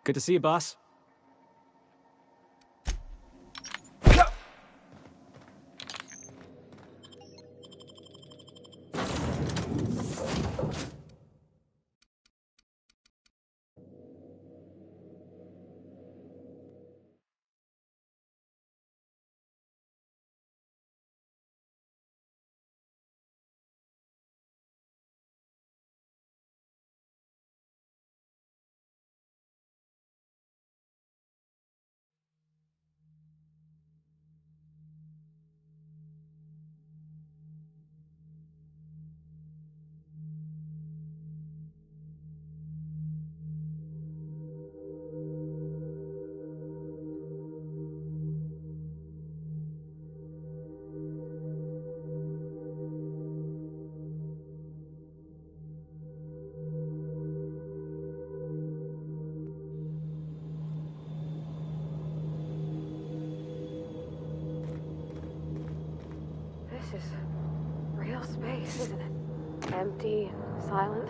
Good to see you, boss. This is real space, isn't it? Empty and silent.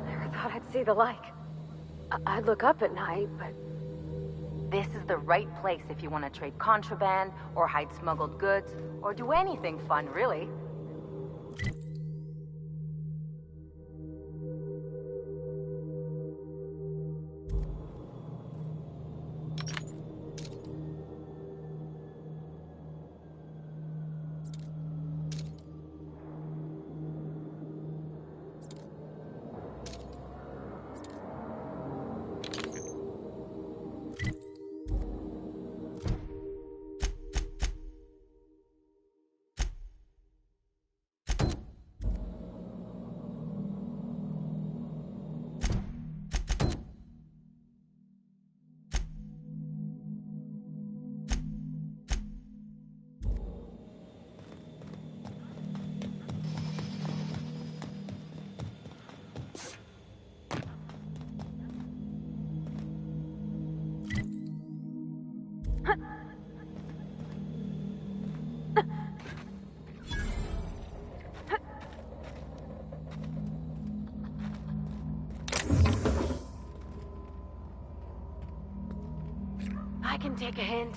Never thought I'd see the like. I'd look up at night, but... This is the right place if you want to trade contraband, or hide smuggled goods, or do anything fun, really. I can take a hint.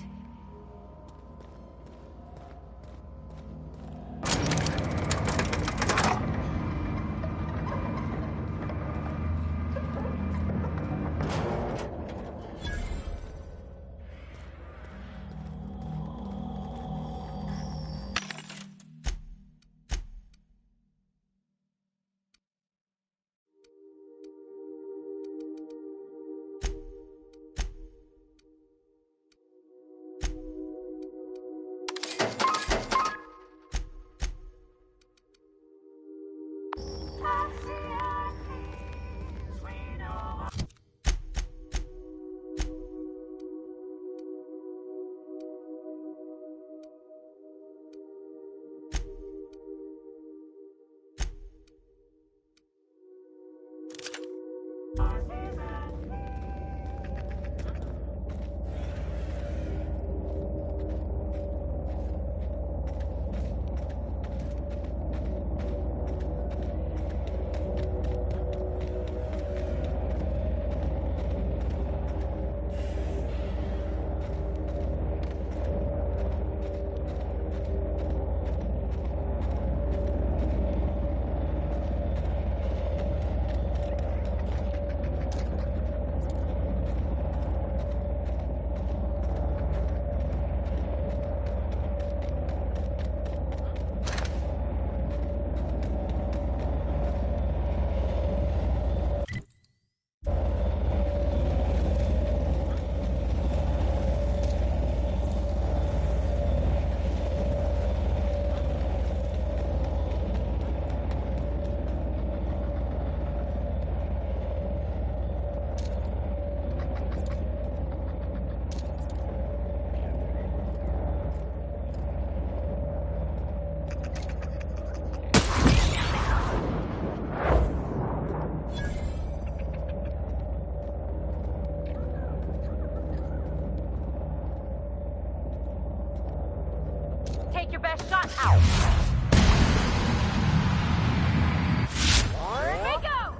Take your best shot out. Here we go!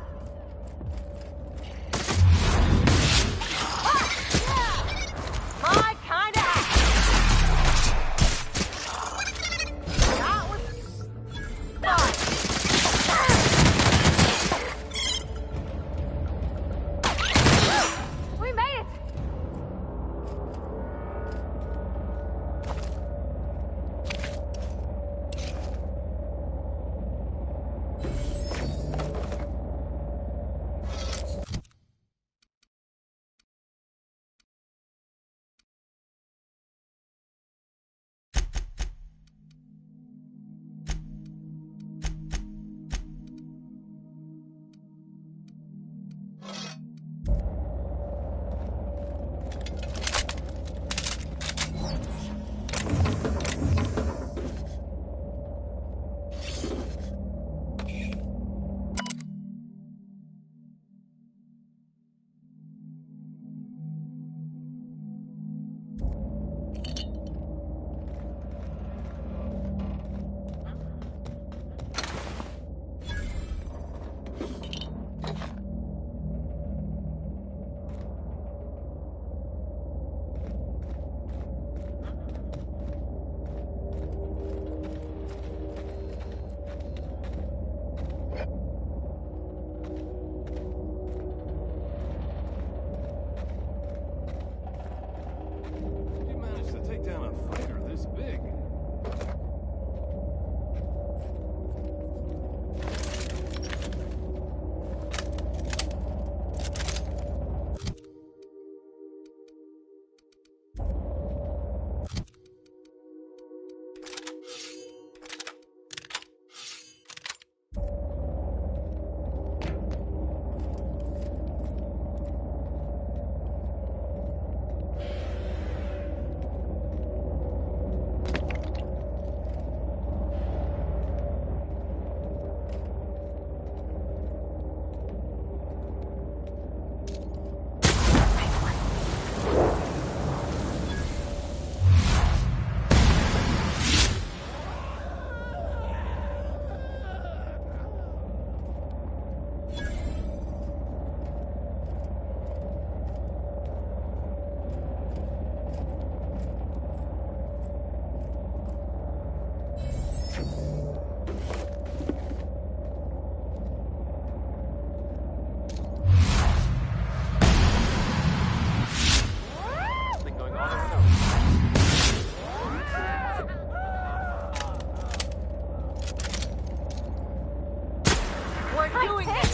We're doing this!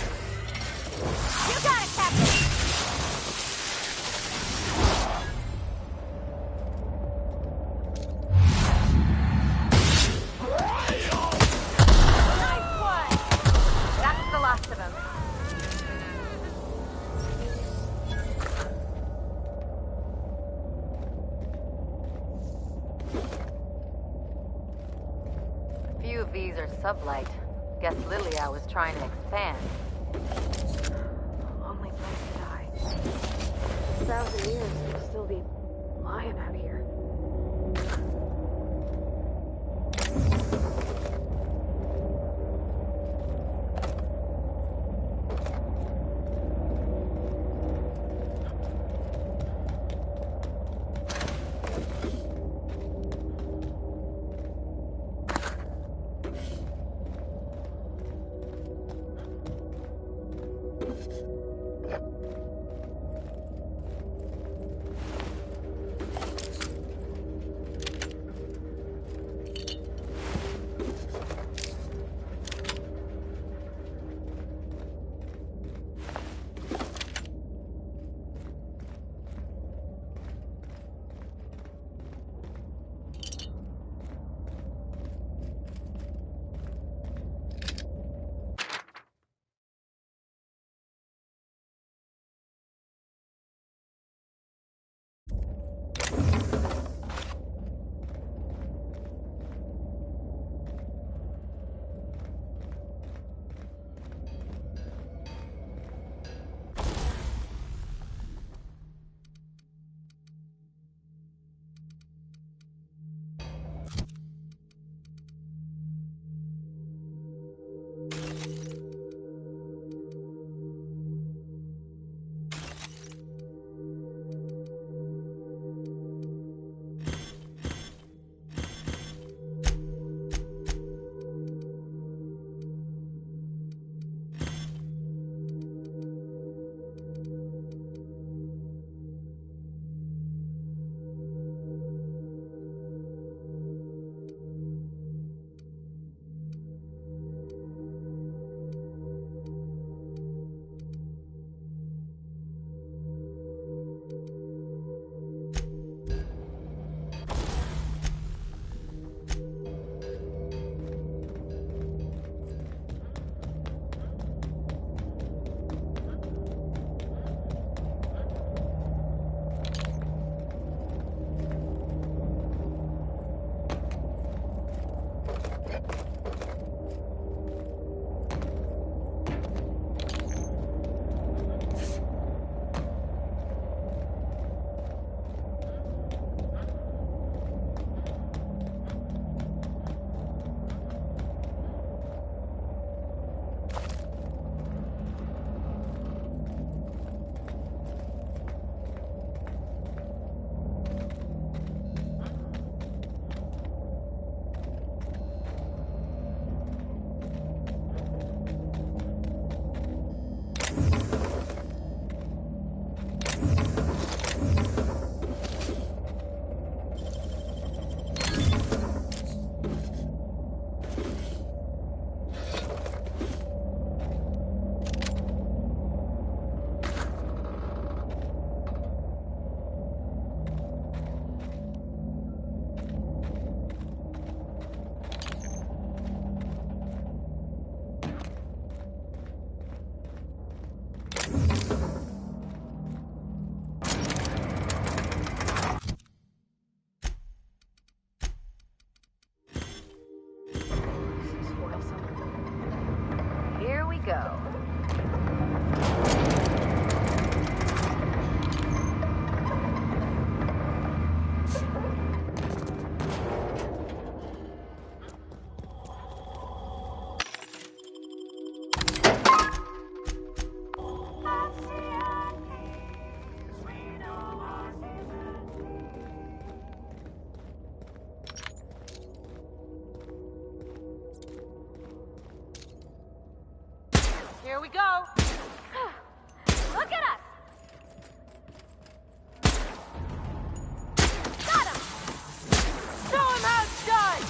You got it, Captain! Nice one! That's the last of them. A few of these are sublight. Guess Lilia was trying to expand. Lonely place to die. 1,000 years, they'll still be lying out here. Here we go. Look at us! Got him! Show him how it's done!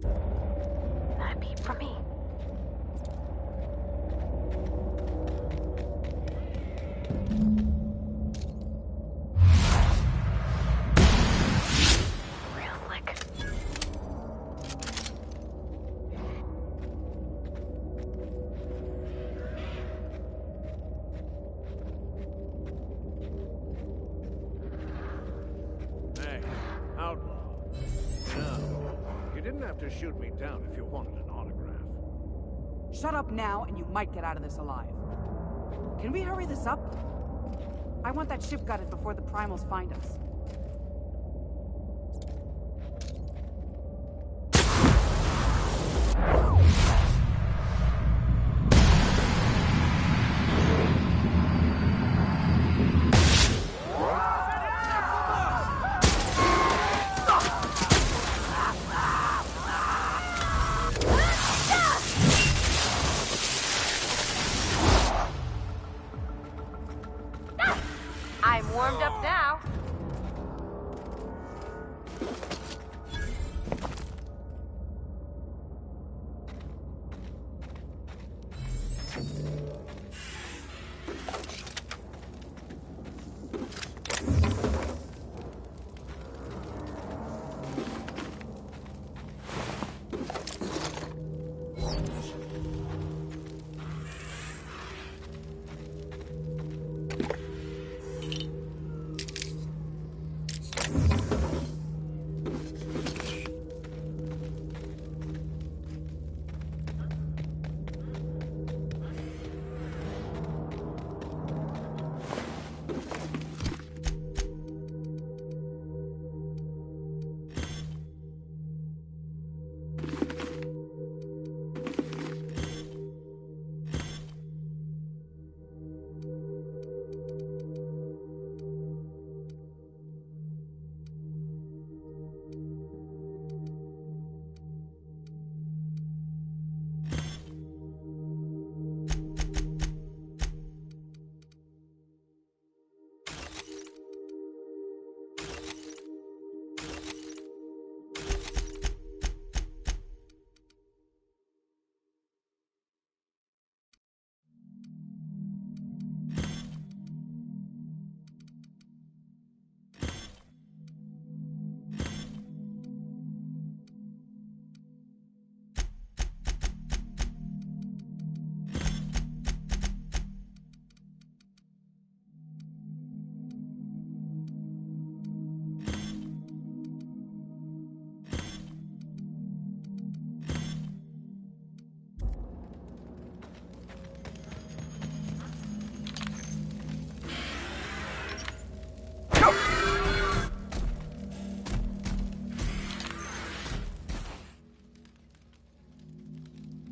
Not a peep from me. Real slick. Hey, outlaw. No, you didn't have to shoot me down if you wanted an autograph. Shut up now, and you might get out of this alive. Can we hurry this up? I want that ship gutted before the primals find us. I'm warmed up now.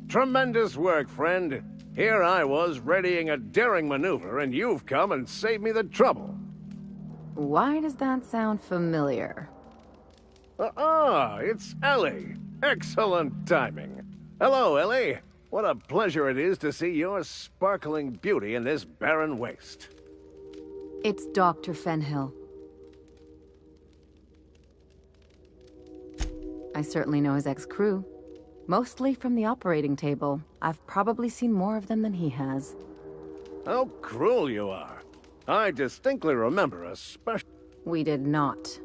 Tremendous work, friend. Here I was readying a daring maneuver, and you've come and saved me the trouble. Why does that sound familiar? It's Ellie. Excellent timing. Hello, Ellie. What a pleasure it is to see your sparkling beauty in this barren waste. It's Dr. Fenhill. I certainly know his ex-crew. Mostly from the operating table. I've probably seen more of them than he has. How cruel you are. I distinctly remember a special... We did not.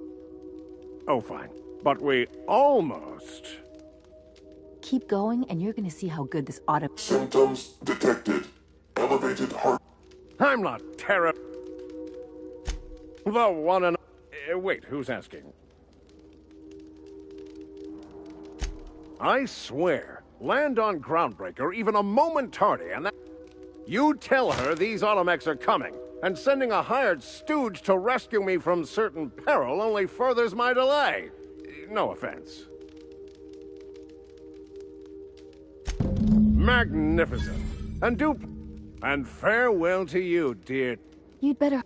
Oh, fine. But we almost... Keep going, and you're gonna see how good this auto... Symptoms detected. Elevated heart... I'm not terrible. The one and... wait, who's asking? I swear, land on Groundbreaker even a moment tardy, and that... You tell her these automechs are coming, and sending a hired stooge to rescue me from certain peril only furthers my delay. No offense. Magnificent. And farewell to you, dear... You'd better...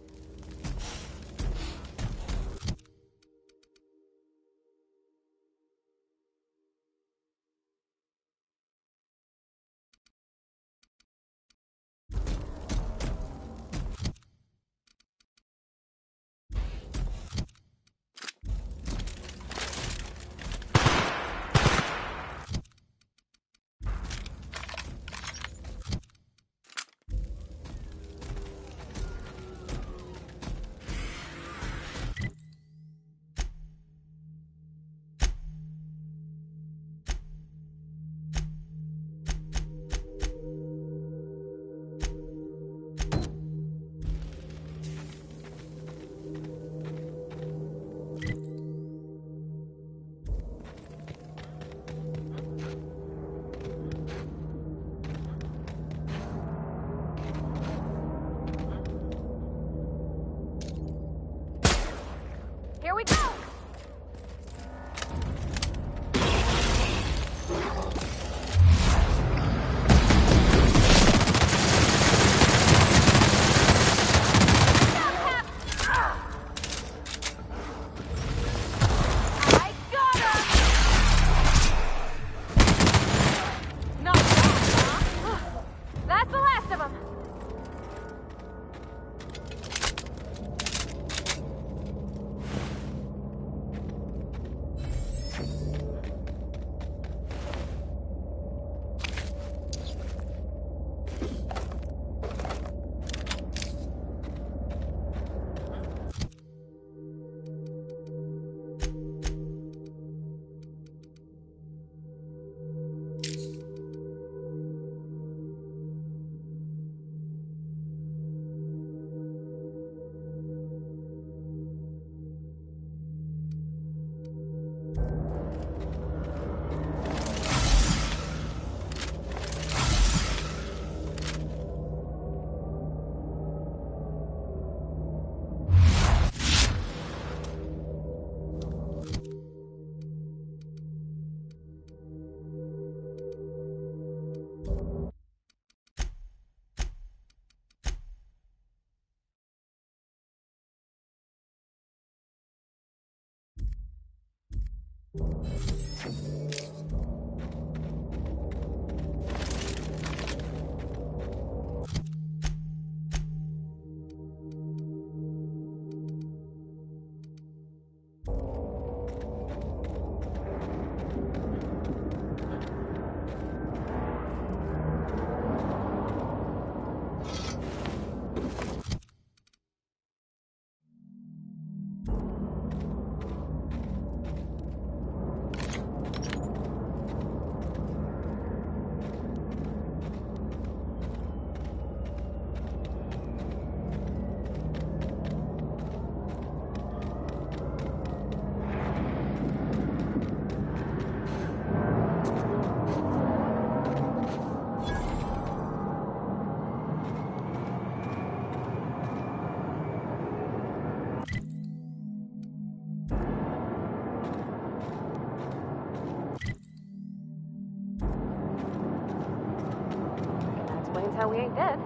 how we ain't dead.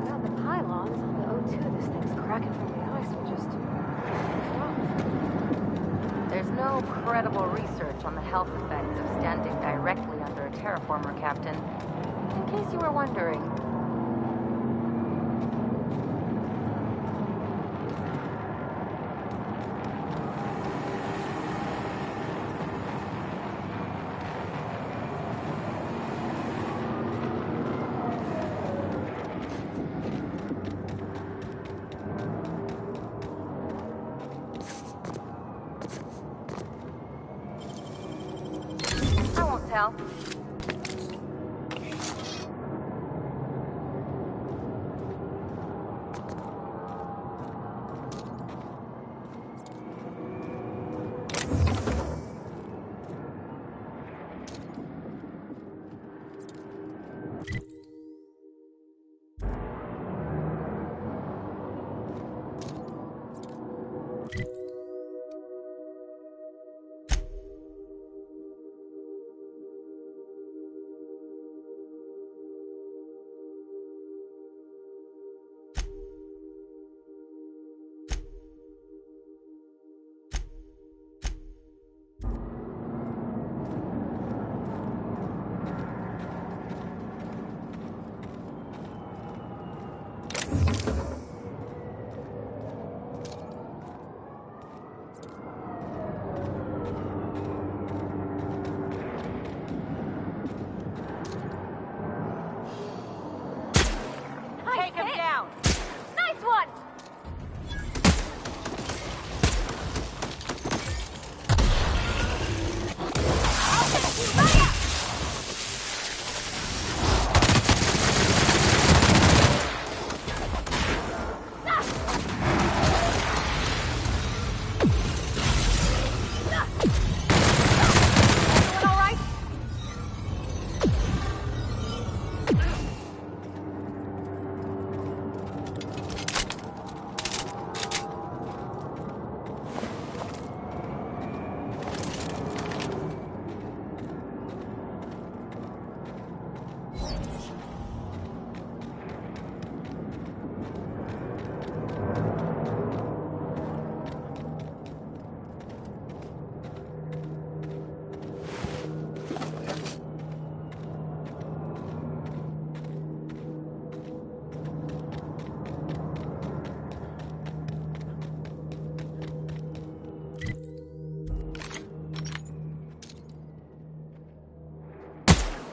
Without the pylons, the O2 this thing's cracking from the ice will just lift off. There's no credible research on the health effects of standing directly under a terraformer, Captain. In case you were wondering. I won't tell. Take him down! Nice one! Everyone all right?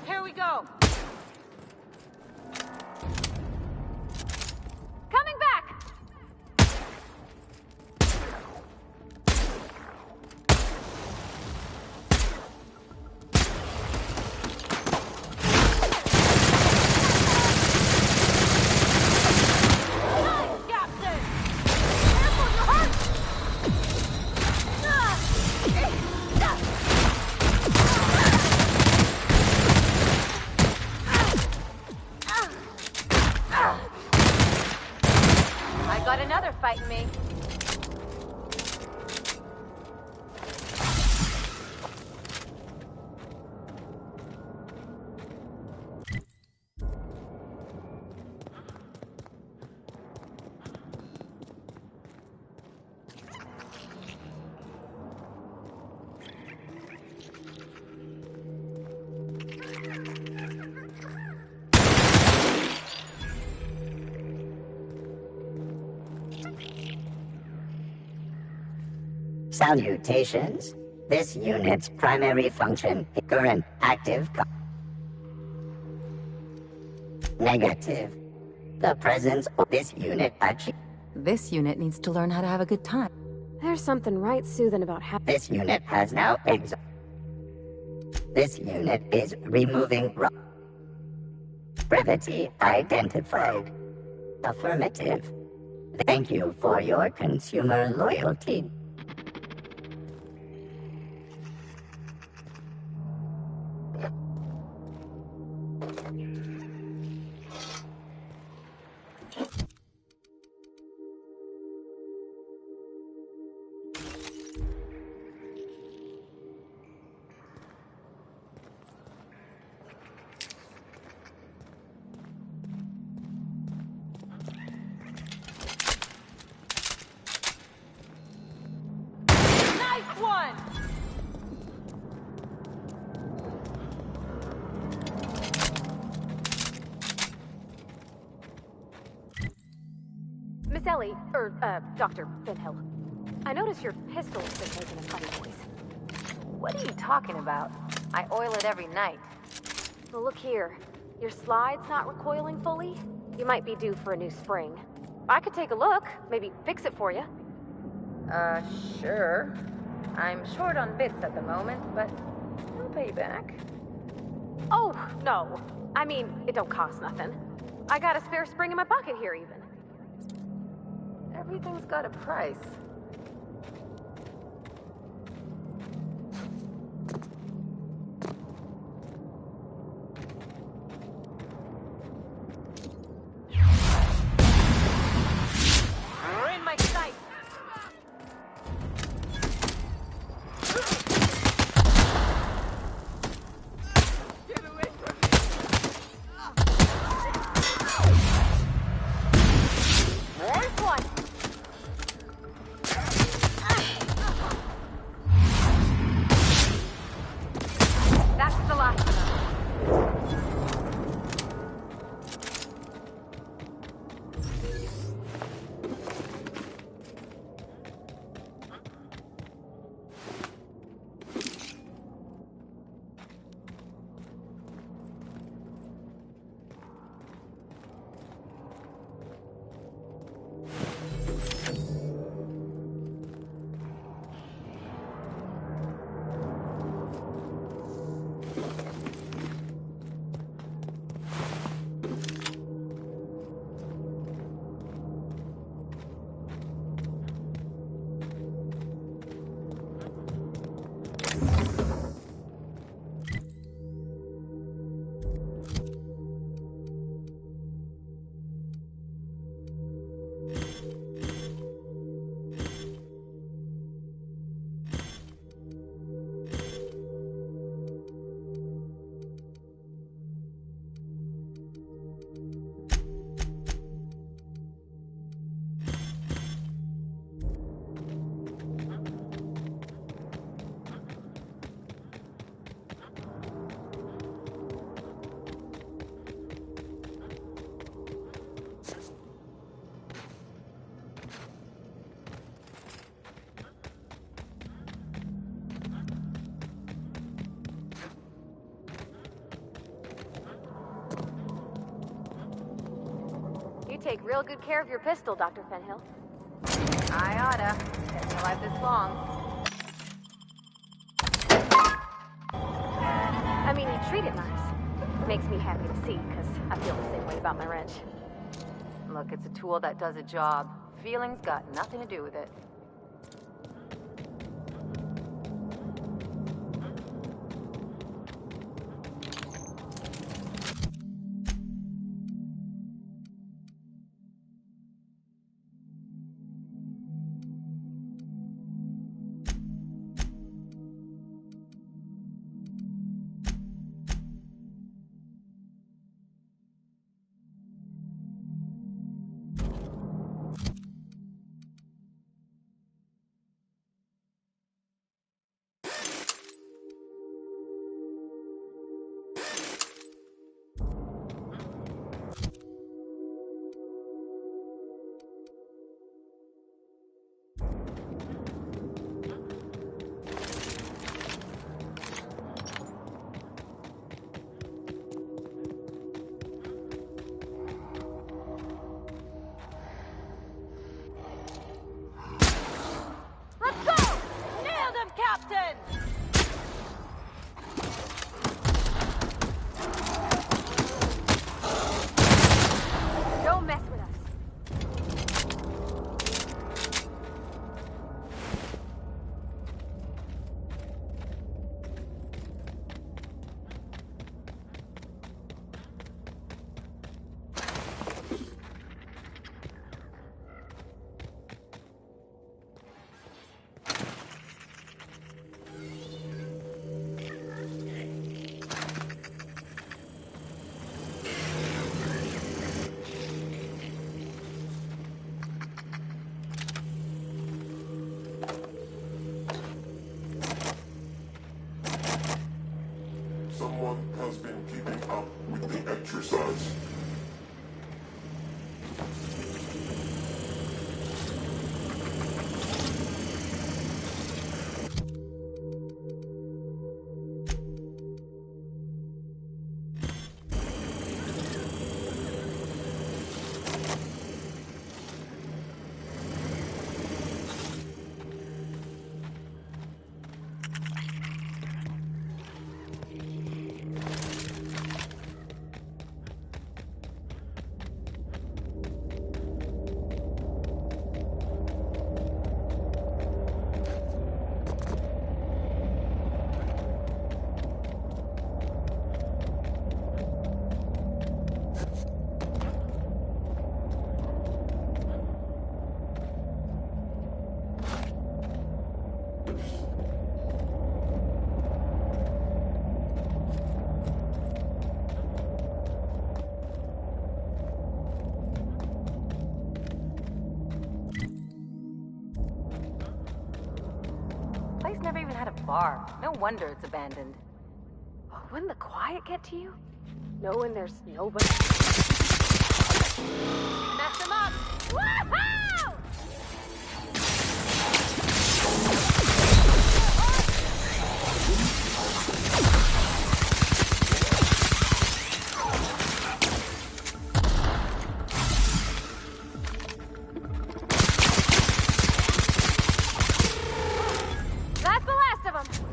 Here we go. Coming back! Nice, Captain! Careful, you're hurt! I got another fighting me. Salutations. This unit's primary function is current active negative. The presence of this unit This unit needs to learn how to have a good time. There's something right soothing about This unit has now This unit is removing brevity identified. Affirmative. Thank you for your consumer loyalty. Ellie, Dr. Finhill. I notice your pistol's been making a funny noise. What are you talking about? I oil it every night. Well, look here. Your slide's not recoiling fully. You might be due for a new spring. I could take a look, maybe fix it for you. Sure. I'm short on bits at the moment, but I'll pay you back. Oh, no. I mean, it don't cost nothing. I got a spare spring in my pocket here, even. Everything's got a price. We're in my sight. Get away from me. There's one. That's the last of them. You take real good care of your pistol, Dr. Finhill. I oughta. Kept me alive this long. I mean, you treat it nice. Makes me happy to see, because I feel the same way about my wrench. Look, it's a tool that does a job. Feelings got nothing to do with it. Someone has been keeping up with the exercise. bar. No wonder it's abandoned. Oh, wouldn't the quiet get to you? Knowing there's nobody. Mess them up! Woohoo! That's the last of them.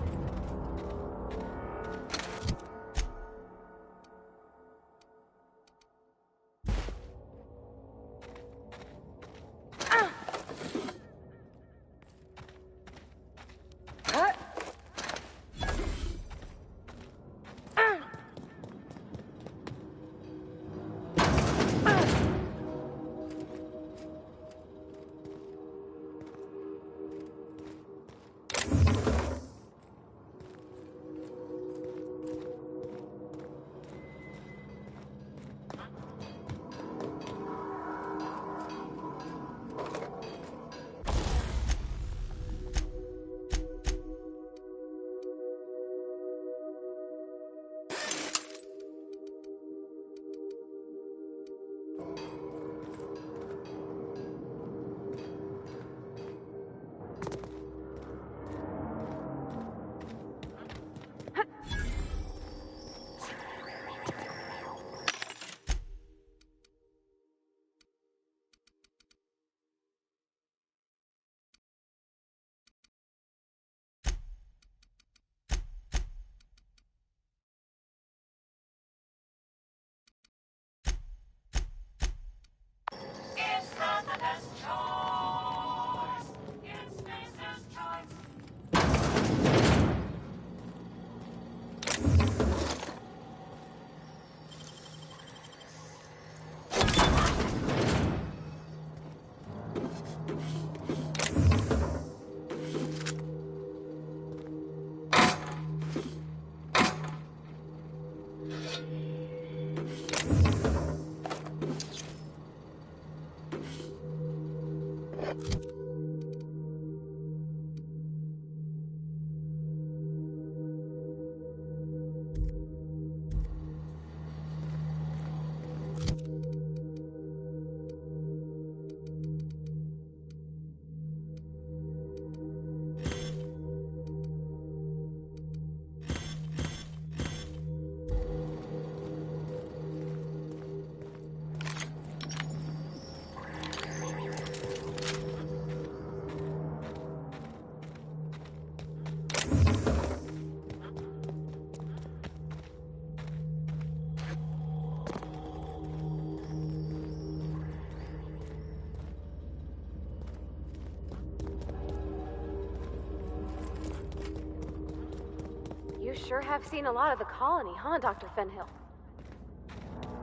You sure have seen a lot of the colony, huh, Dr. Fenhill?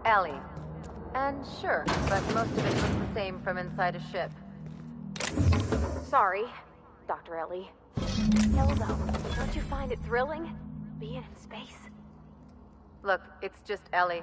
Ellie. And sure, but most of it looks the same from inside a ship. Sorry, Dr. Ellie. Still, though, don't you find it thrilling? Being in space? Look, it's just Ellie.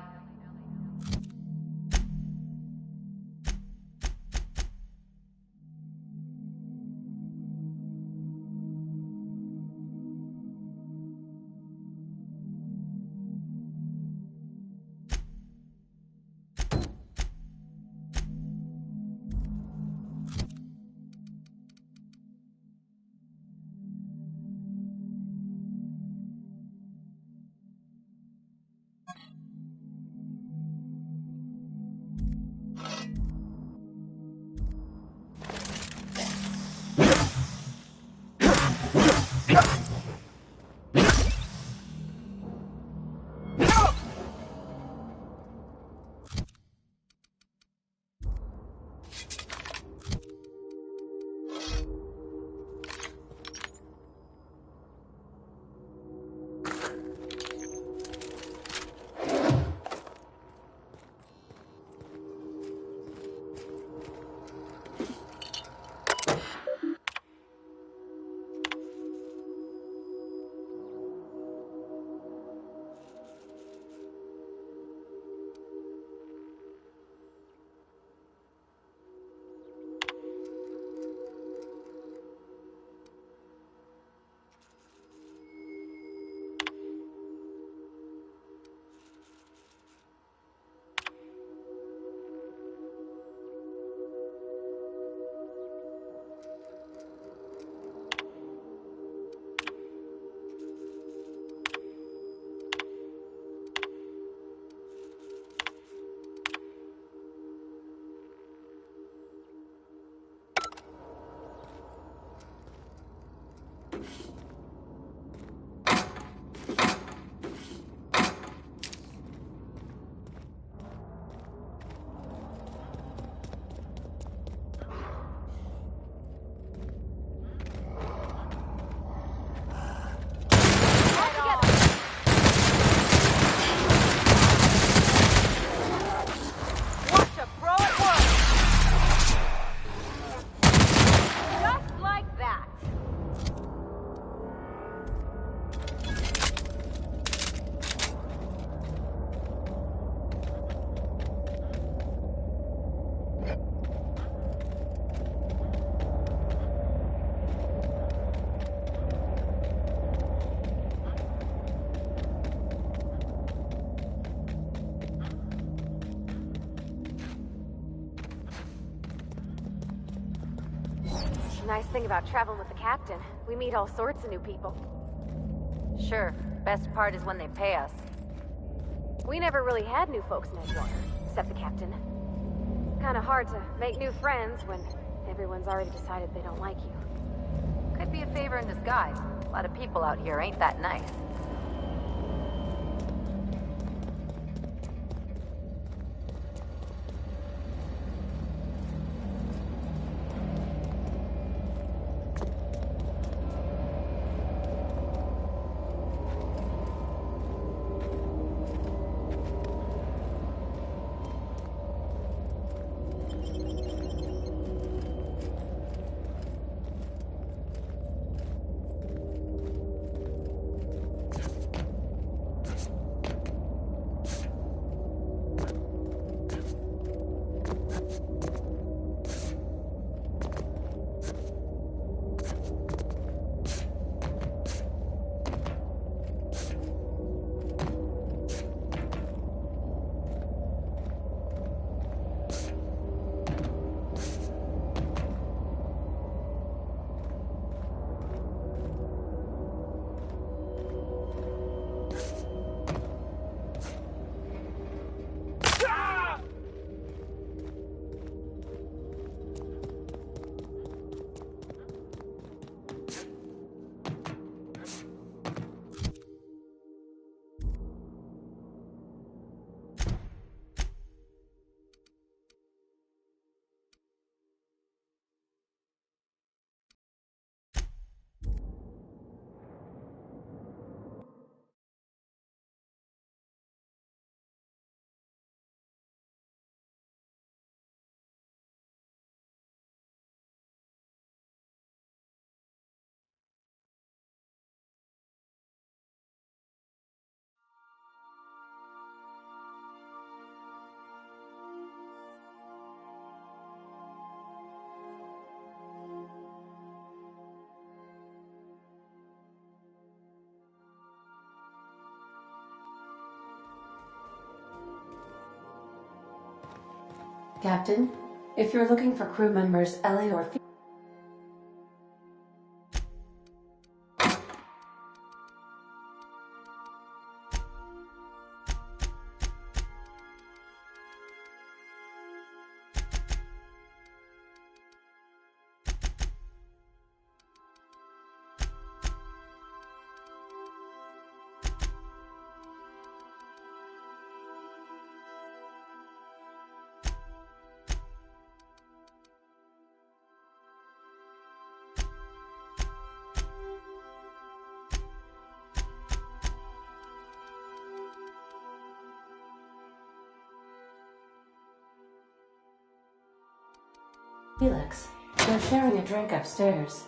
nice thing about traveling with the captain. We meet all sorts of new people. Sure, best part is when they pay us. We never really had new folks in Edgewater, except the captain. Kinda hard to make new friends when everyone's already decided they don't like you. Could be a favor in disguise. A lot of people out here ain't that nice. Captain, if you're looking for crew members LA or Felix, they're sharing a drink upstairs.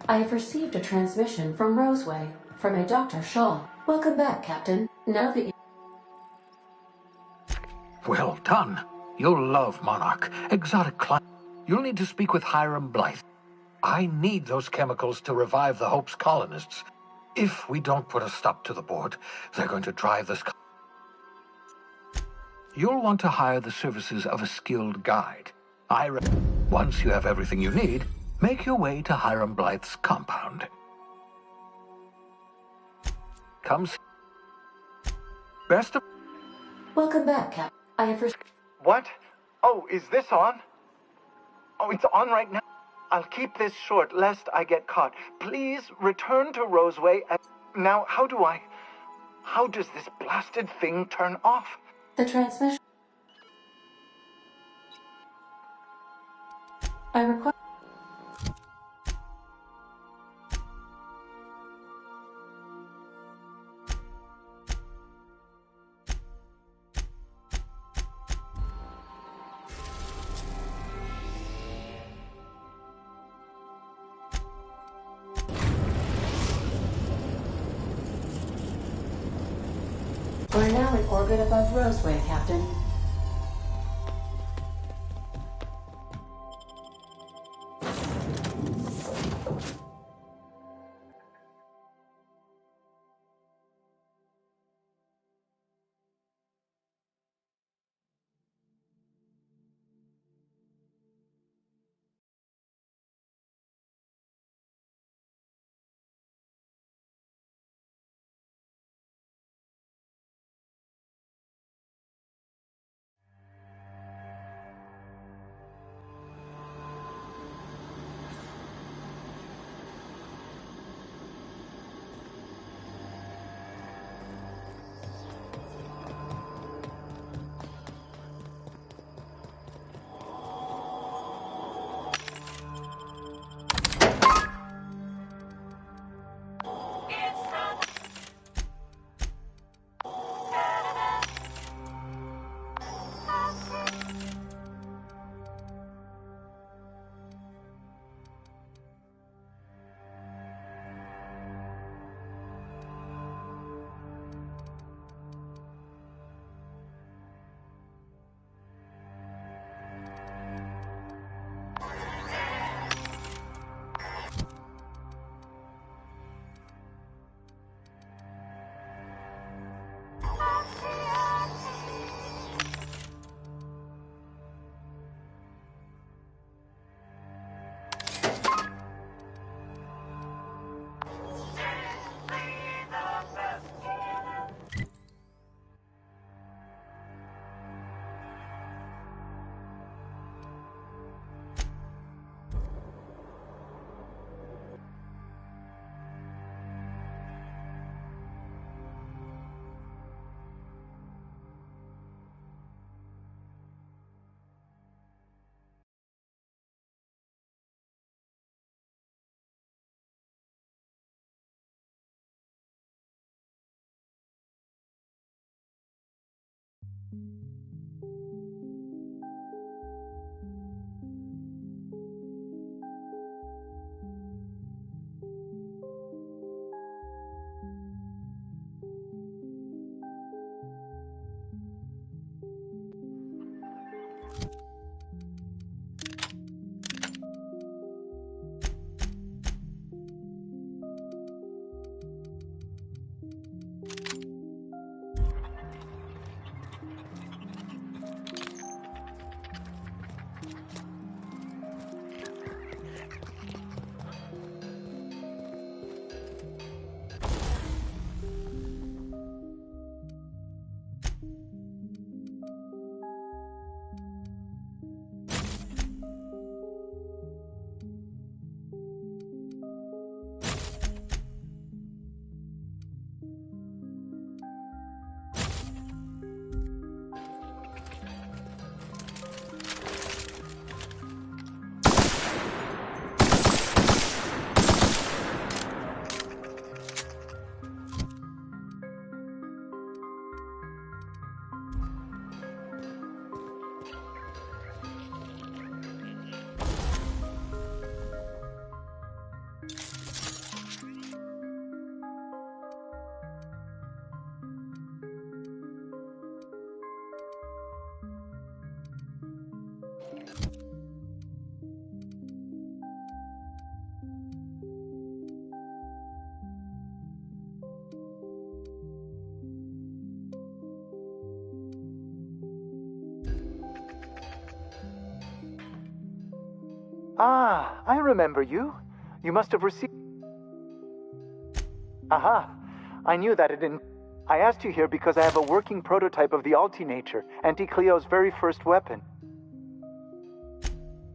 I have received a transmission from Roseway, from a Dr. Shaw. Welcome back, Captain. Now that you... Well done. You'll love Monarch. Exotic climate. You'll need to speak with Hiram Blythe. I need those chemicals to revive the Hope's colonists. If we don't put a stop to the board, they're going to drive this... You'll want to hire the services of a skilled guide. Once you have everything you need, make your way to Hiram Blythe's compound. Best of... Welcome back, Cap. I have What? Oh, is this on? Oh, it's on right now. I'll keep this short, lest I get caught. Please return to Roseway. Now, how does this blasted thing turn off? The transmission... I require... We're now in orbit above Roseway, Captain. Ah, I remember you. You must have received... Aha, I knew that it didn't... I asked you here because I have a working prototype of the Altinature, Auntie Cleo's very first weapon.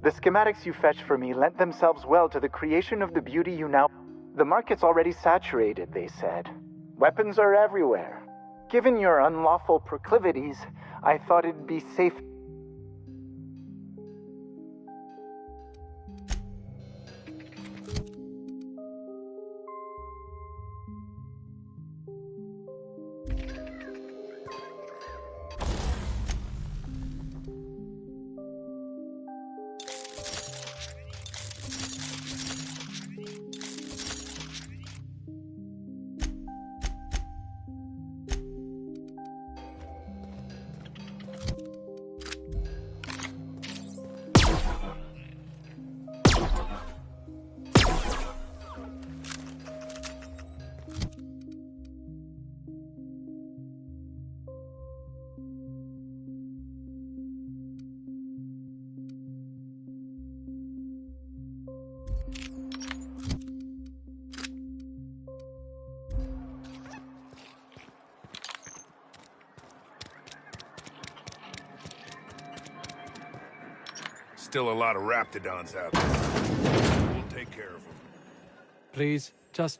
The schematics you fetched for me lent themselves well to the creation of the beauty you now... The market's already saturated, they said. Weapons are everywhere. Given your unlawful proclivities, I thought it'd be safe... still a lot of raptidons out there. We'll take care of them. Please, just...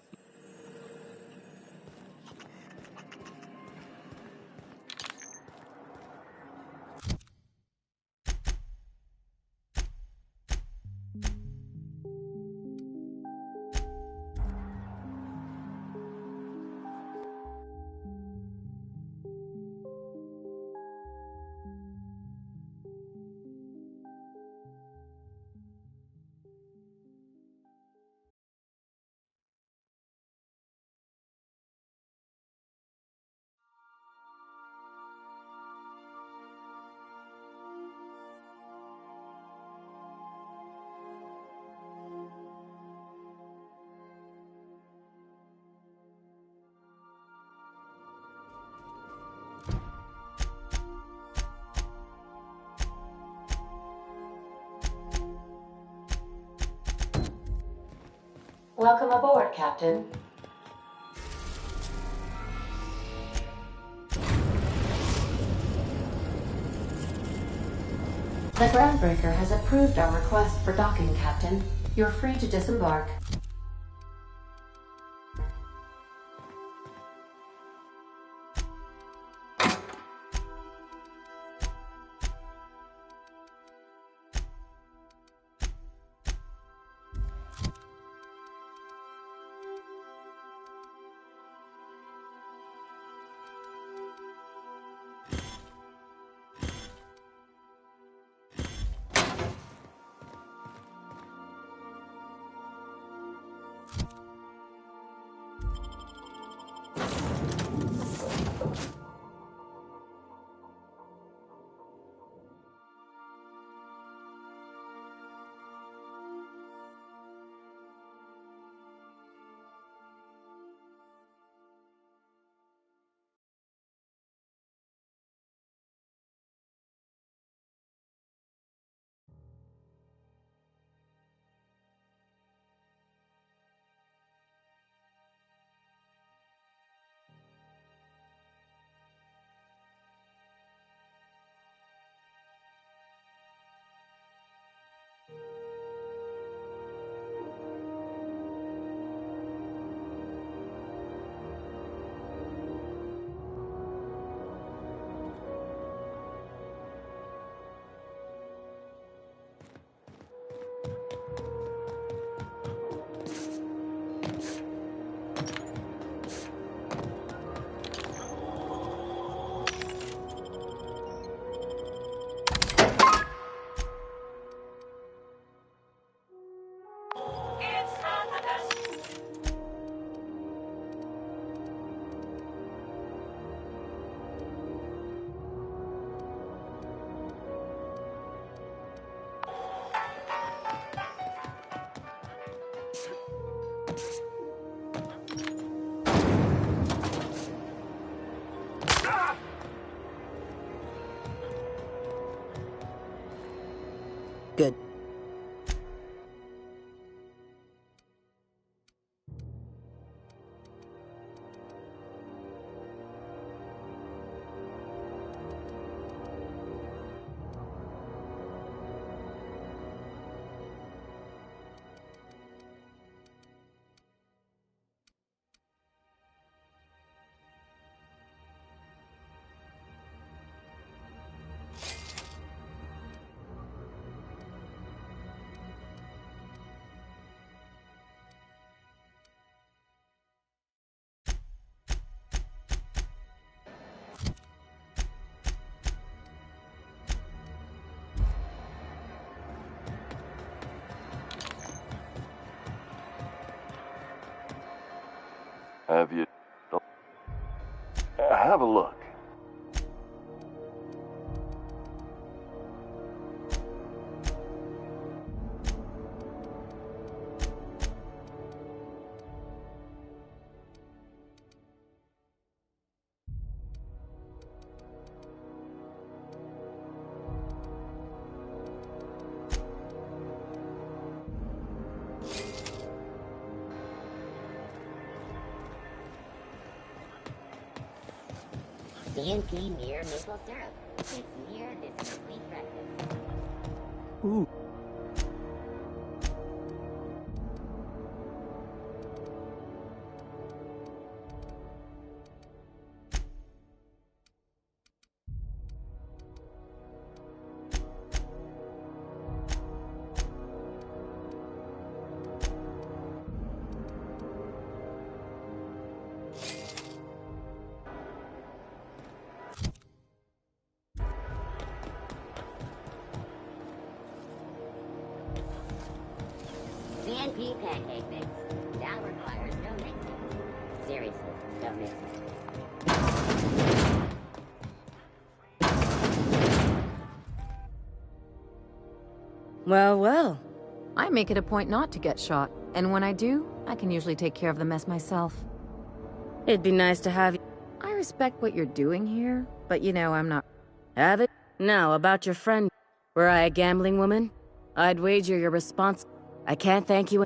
Welcome aboard, Captain. The Groundbreaker has approved our request for docking, Captain. You're free to disembark. Good. Have you... Have a look. CNP near maple syrup. It's near this complete breakfast. Ooh. CNP pancake mix. Now requires no mixing. Seriously, no mixing. Well, well. I make it a point not to get shot, and when I do, I can usually take care of the mess myself. It'd be nice to have you. I respect what you're doing here, but you know, I'm not. Have it? Now, about your friend. Were I a gambling woman? I'd wager you're responsible. I can't thank you.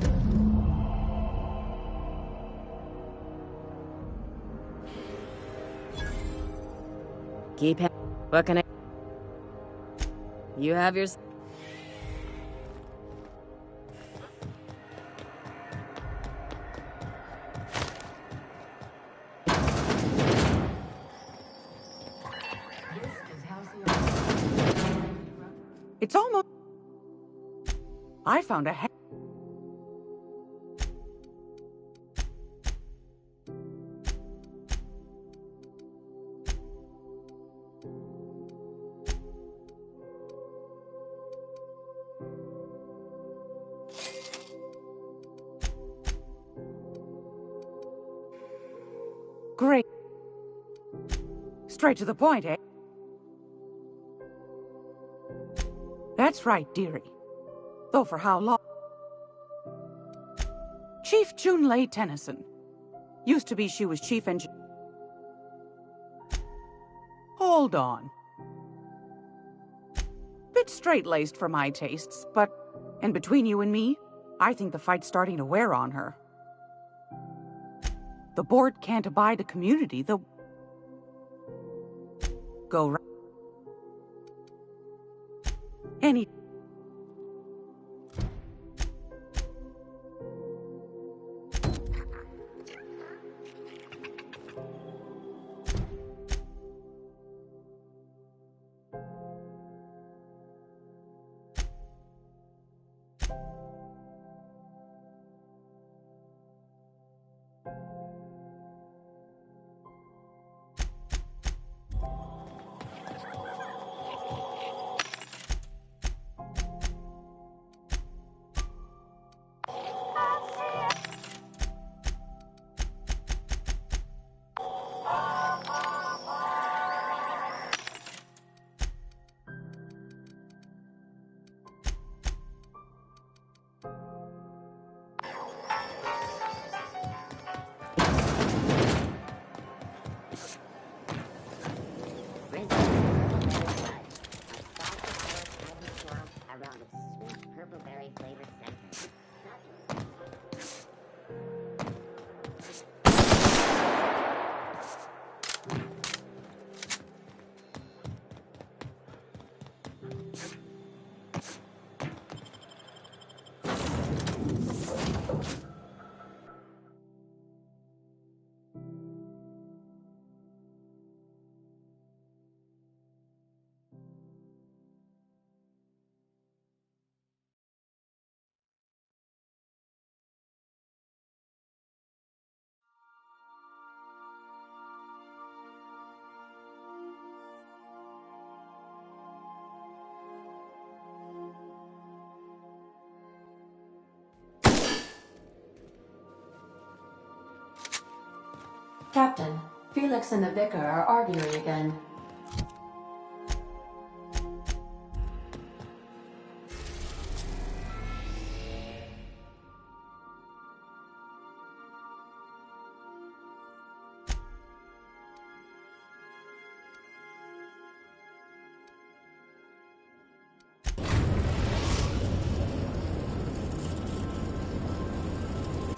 Keep it. What can I? You have your. It's almost... I found a... Great. Straight to the point, eh? That's right, dearie. Though for how long? Chief Junlei Tennyson. Used to be she was chief engineer. Hold on. Bit straight-laced for my tastes, but... And between you and me, I think the fight's starting to wear on her. The board can't abide a community, the... Go right. Any... Captain, Felix and the Vicar are arguing again.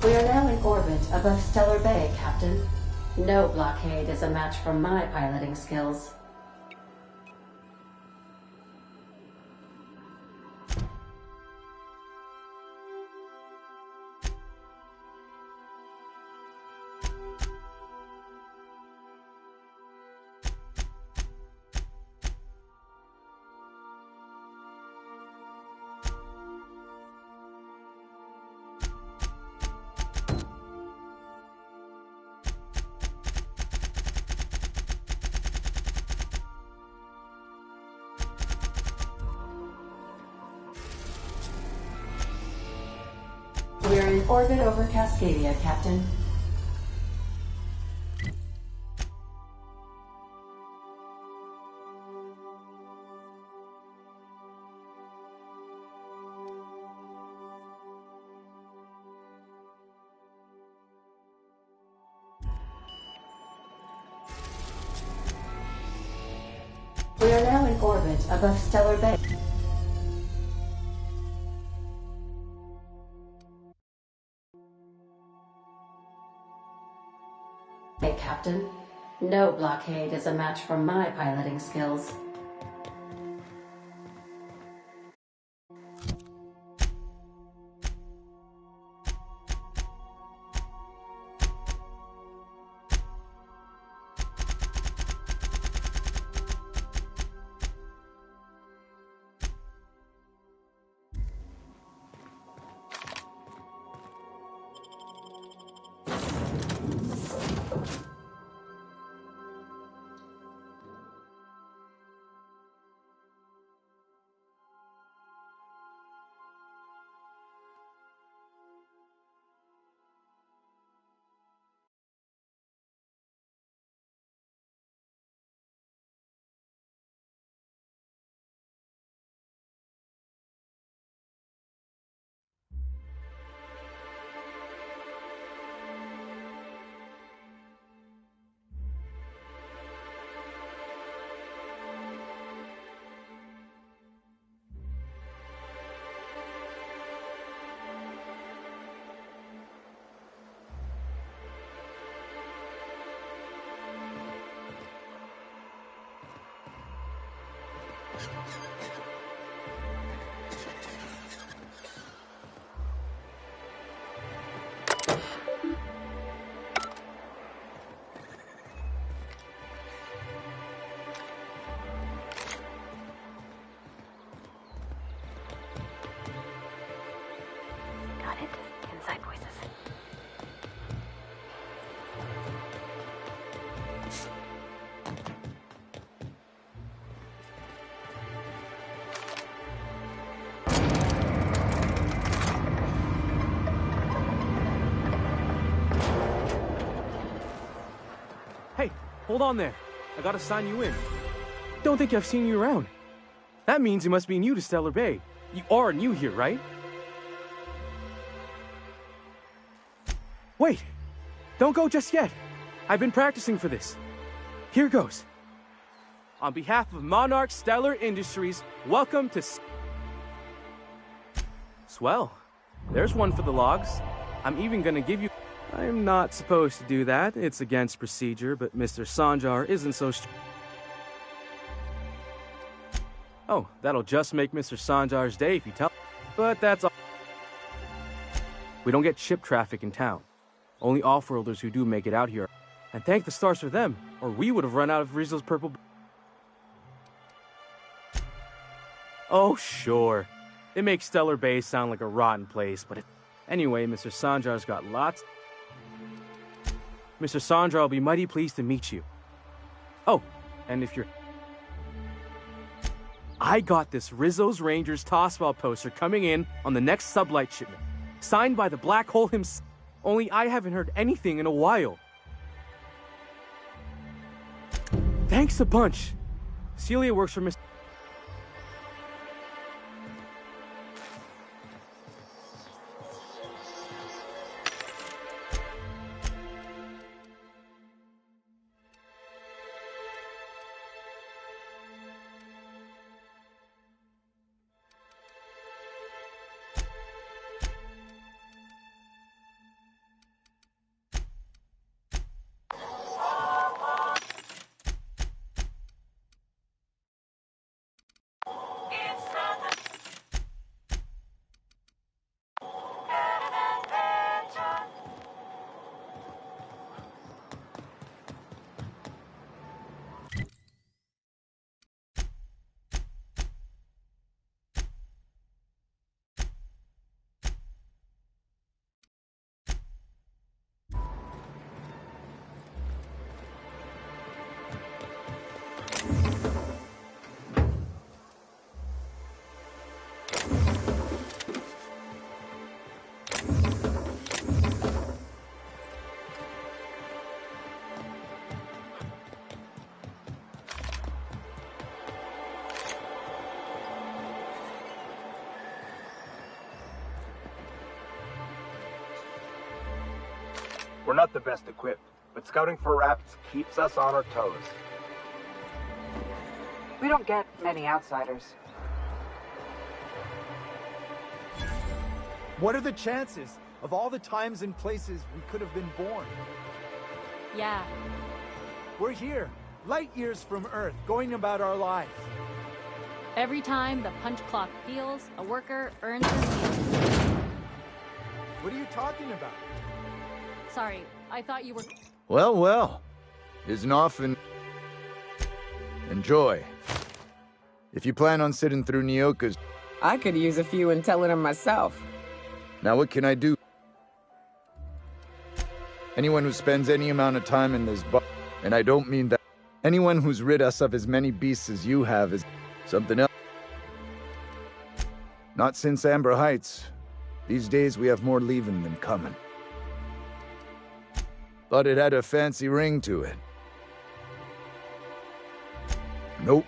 We are now in orbit above Stellar Bay, Captain. No blockade is a match for my piloting skills. orbit over Cascadia, Captain. We are now in orbit above Stellar Bay. Hey, Captain. No blockade is a match for my piloting skills. Got it. Inside voices. Hey, hold on there. I gotta sign you in. Don't think I've seen you around. That means you must be new to Stellar Bay. You are new here, right? Wait! Don't go just yet. I've been practicing for this. Here goes. On behalf of Monarch Stellar Industries, welcome to... Swell. There's one for the logs. I'm even gonna give you... I'm not supposed to do that. It's against procedure, but Mr. Sanjar isn't so Oh, that'll just make Mr. Sanjar's day if you tell... But that's all. We don't get ship traffic in town. Only off-worlders who do make it out here. And thank the stars for them, or we would have run out of Rizzo's purple... Oh, sure. It makes Stellar Bay sound like a rotten place, but anyway, Mr. Sanjar's got lots... Mr. Sanjar will be mighty pleased to meet you. Oh, and if you're... I got this Rizzo's Rangers Tossball poster coming in on the next sublight shipment. Signed by the Black Hole himself. Only I haven't heard anything in a while. Thanks a bunch. Celia works for Mr. not the best equipped, but scouting for rats keeps us on our toes. We don't get many outsiders. What are the chances of all the times and places we could have been born? Yeah. We're here, light years from Earth, going about our lives. Every time the punch clock peals, a worker earns his meals. What are you talking about? Sorry, I thought you were... Well, well. Isn't often... Enjoy. If you plan on sitting through Nyoka's... I could use a few intelligent myself. Now what can I do? Anyone who spends any amount of time in this and I don't mean that. Anyone who's rid us of as many beasts as you have is something else. Not since Amber Heights. These days we have more leaving than coming. Thought it had a fancy ring to it. Nope.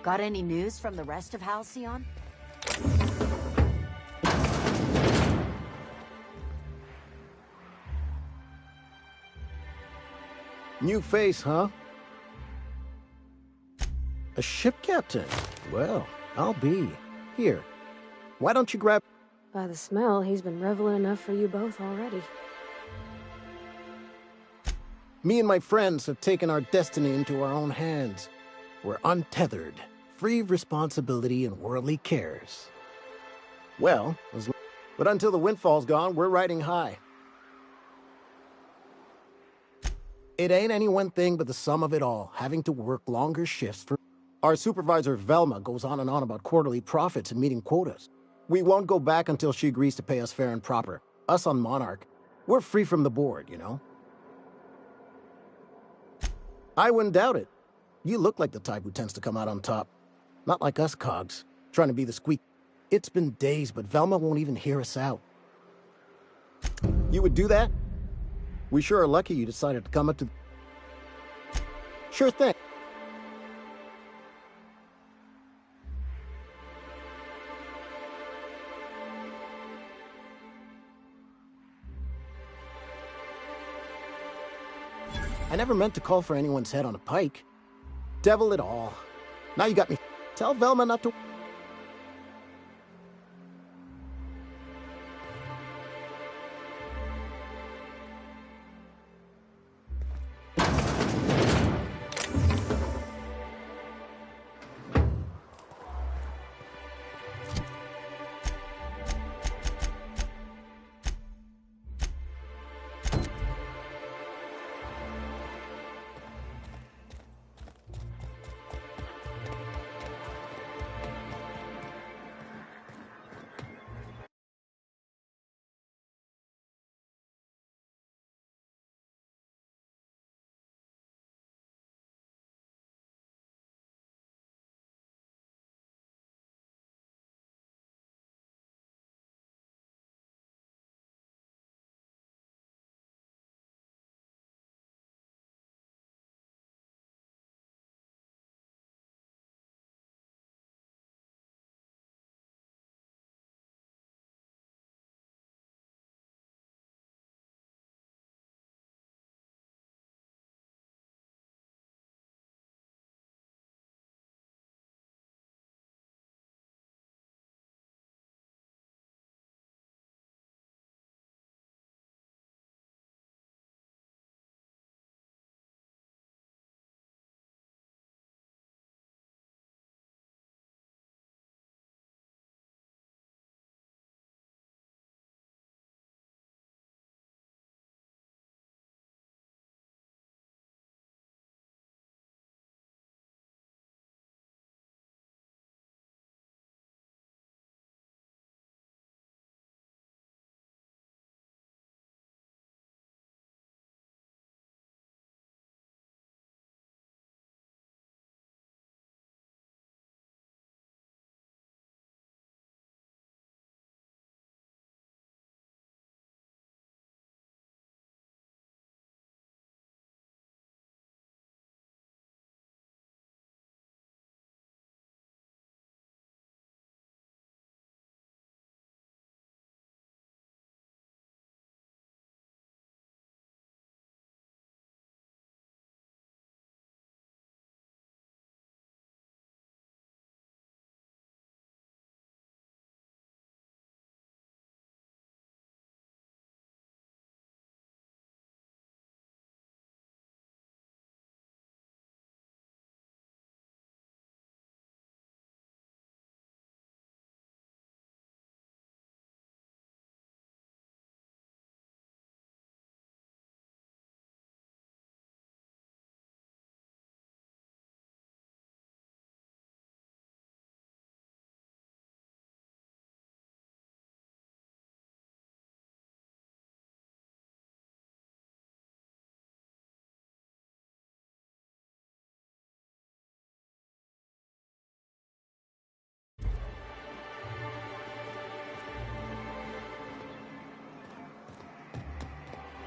Got any news from the rest of Halcyon? New face, huh? A ship captain? Well, I'll be. Here. Why don't you grab... By the smell, he's been reveling enough for you both already. Me and my friends have taken our destiny into our own hands. We're untethered, free of responsibility and worldly cares. Well, but until the windfall's gone, we're riding high. It ain't any one thing but the sum of it all, having to work longer shifts for... Our supervisor, Velma, goes on and on about quarterly profits and meeting quotas. We won't go back until she agrees to pay us fair and proper. Us on Monarch. We're free from the board, you know? I wouldn't doubt it. You look like the type who tends to come out on top. Not like us cogs, trying to be the squeak. It's been days, but Velma won't even hear us out. You would do that? We sure are lucky you decided to come up to... Sure thing. I never meant to call for anyone's head on a pike. Devil it all. Now you got me. Tell Velma not to...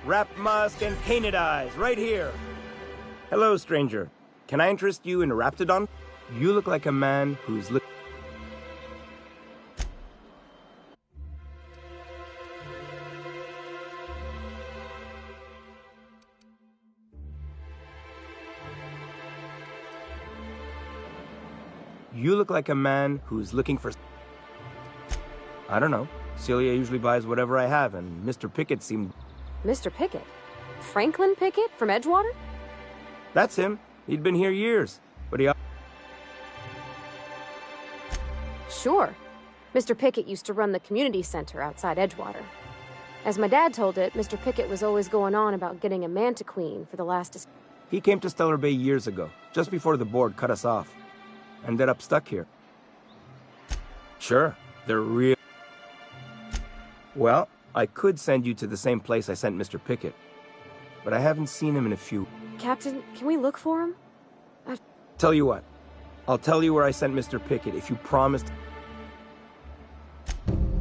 Wrap musk and painted eyes, right here. Hello, stranger. Can I interest you in a Raptidon? You look like a man who's looking... You look like a man who's looking for... I don't know. Celia usually buys whatever I have, and Mr. Pickett seemed... Mr. Pickett? Franklin Pickett from Edgewater? That's him. He'd been here years, but he... Sure. Mr. Pickett used to run the community center outside Edgewater. As my dad told it, Mr. Pickett was always going on about getting a Manta Queen for the last... He came to Stellar Bay years ago, just before the board cut us off. Ended up stuck here. Sure, they're real... Well, I could send you to the same place I sent Mr. Pickett, but I haven't seen him in a few... Captain, can we look for him? Tell you what, I'll tell you where I sent Mr. Pickett if you promised...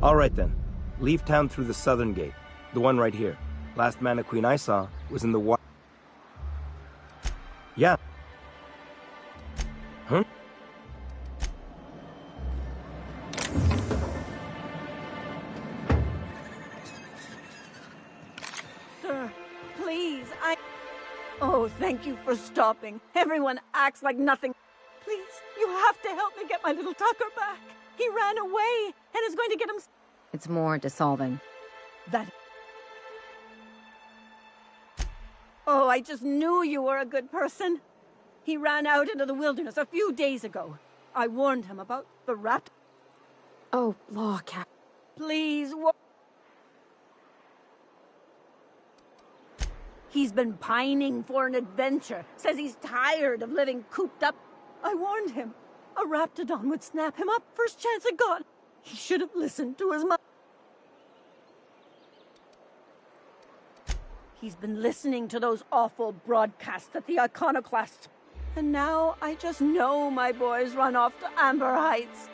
All right then, leave town through the southern gate, the one right here. Last Mana Queen I saw was in the... Yeah. Huh? Sir, please, Oh, thank you for stopping. Everyone acts like nothing. Please, you have to help me get my little Tucker back. He ran away and is going to get him... It's more dissolving. That... Oh, I just knew you were a good person. He ran out into the wilderness a few days ago. I warned him about the rat. Oh, law, Cap. Please, He's been pining for an adventure. Says he's tired of living cooped up. I warned him. A Raptidon would snap him up first chance it got. He should have listened to his mother. He's been listening to those awful broadcasts at the Iconoclasts. And now I just know my boys run off to Amber Heights.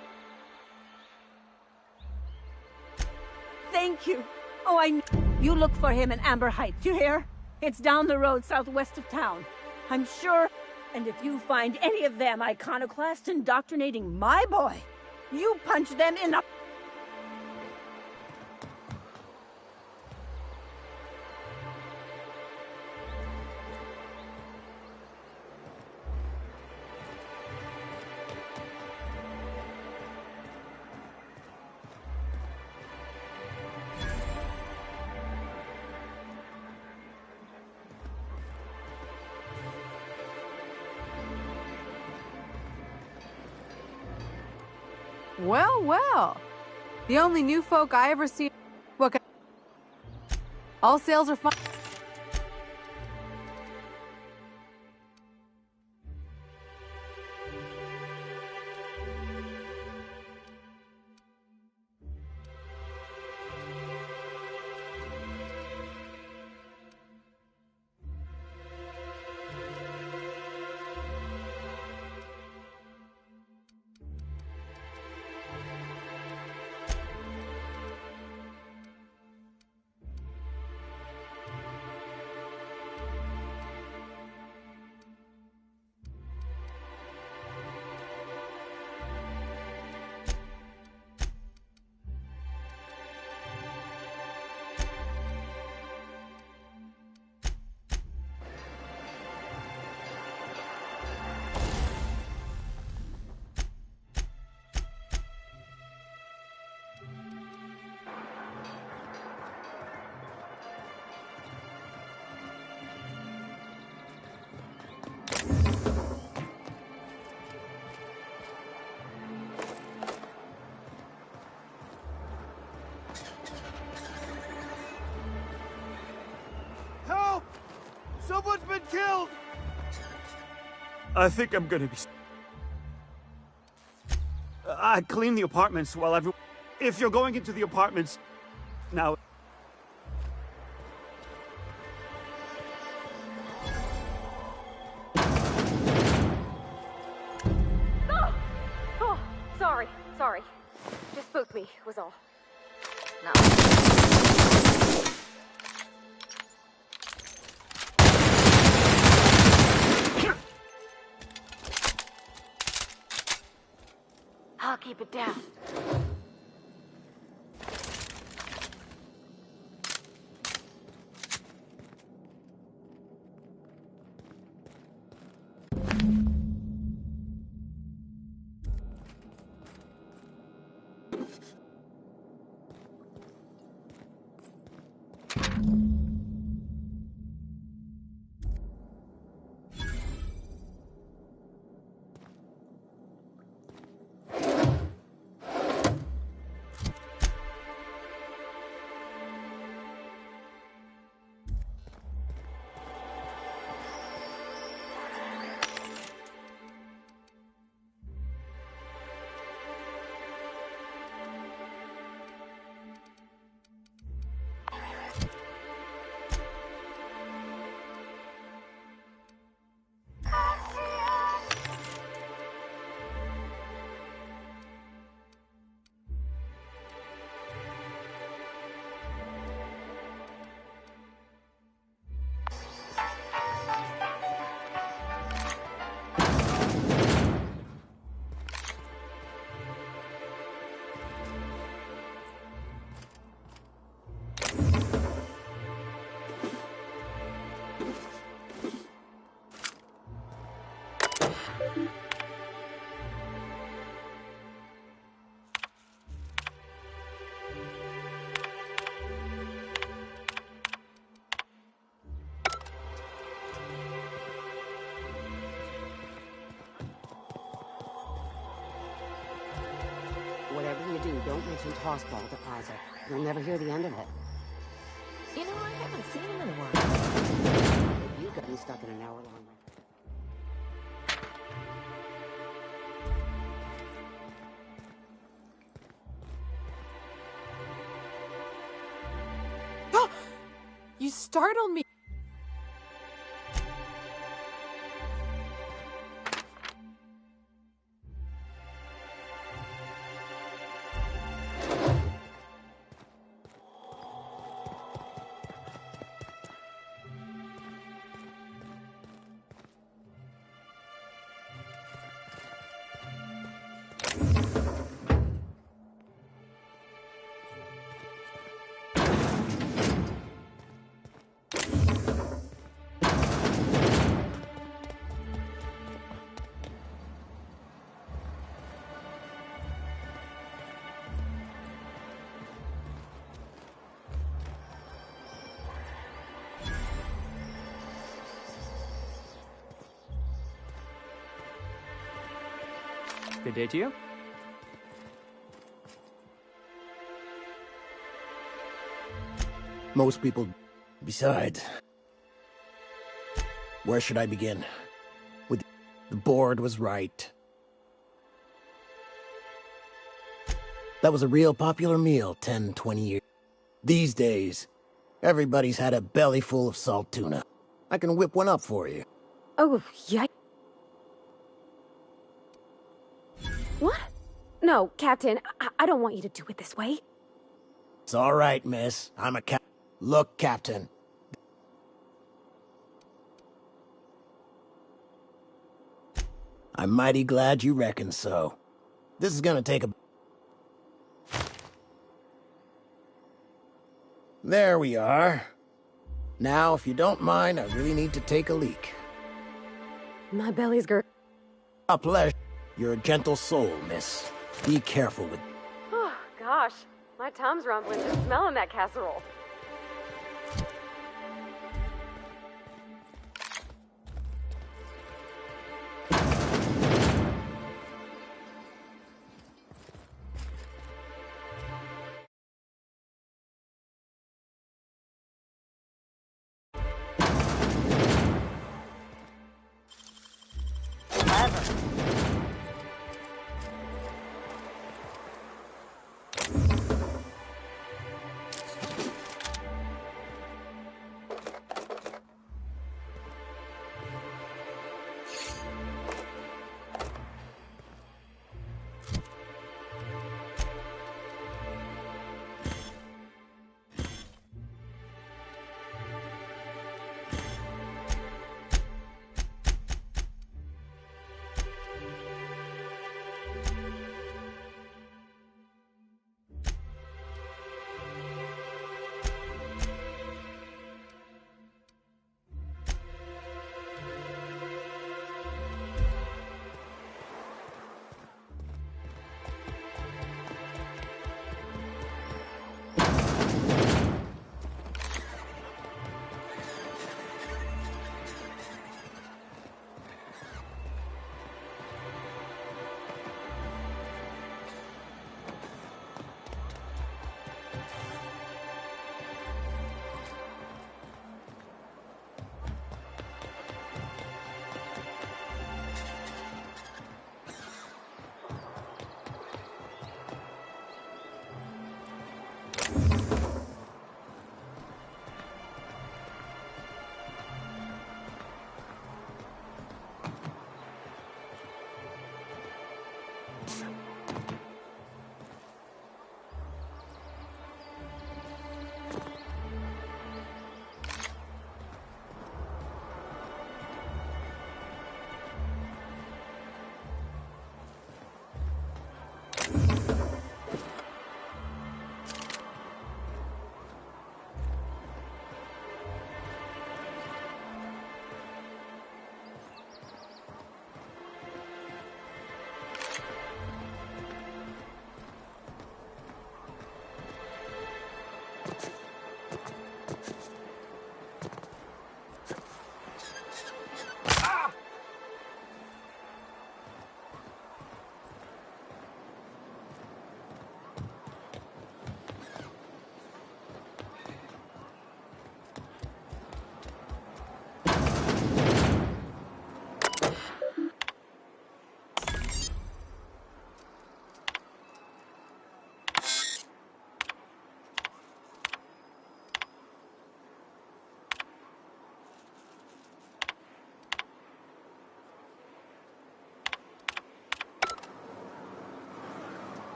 Thank you. Oh, You look for him in Amber Heights, you hear? It's down the road southwest of town. I'm sure... And if you find any of them iconoclasts indoctrinating my boy, you punch them in the... Well, well. The only new folk I ever see... What kind... All sales are fine. Someone's been killed! I think I'm gonna be... I clean the apartments while everyone... If you're going into the apartments... Now... Oh, sorry. Just spooked me, was all. No. keep it down. Whatever you do, don't mention Tossball to Isaac. You'll never hear the end of it. You know, I haven't seen him in a while. If you got me stuck in an hour-long... You startled me. Good day to you. Most people... Besides... Where should I begin? With... The board was right. That was a real popular meal 10, 20 years. These days, everybody's had a belly full of salt tuna. I can whip one up for you. Oh, yeah. What? No, Captain, I don't want you to do it this way. It's all right, miss. I'm a Look, Captain. I'm mighty glad you reckon so. This is gonna take a... There we are. Now, if you don't mind, I really need to take a leak. My belly's A pleasure. You're a gentle soul, miss. Be careful with... Oh, gosh. My tum's rumbling just smelling that casserole.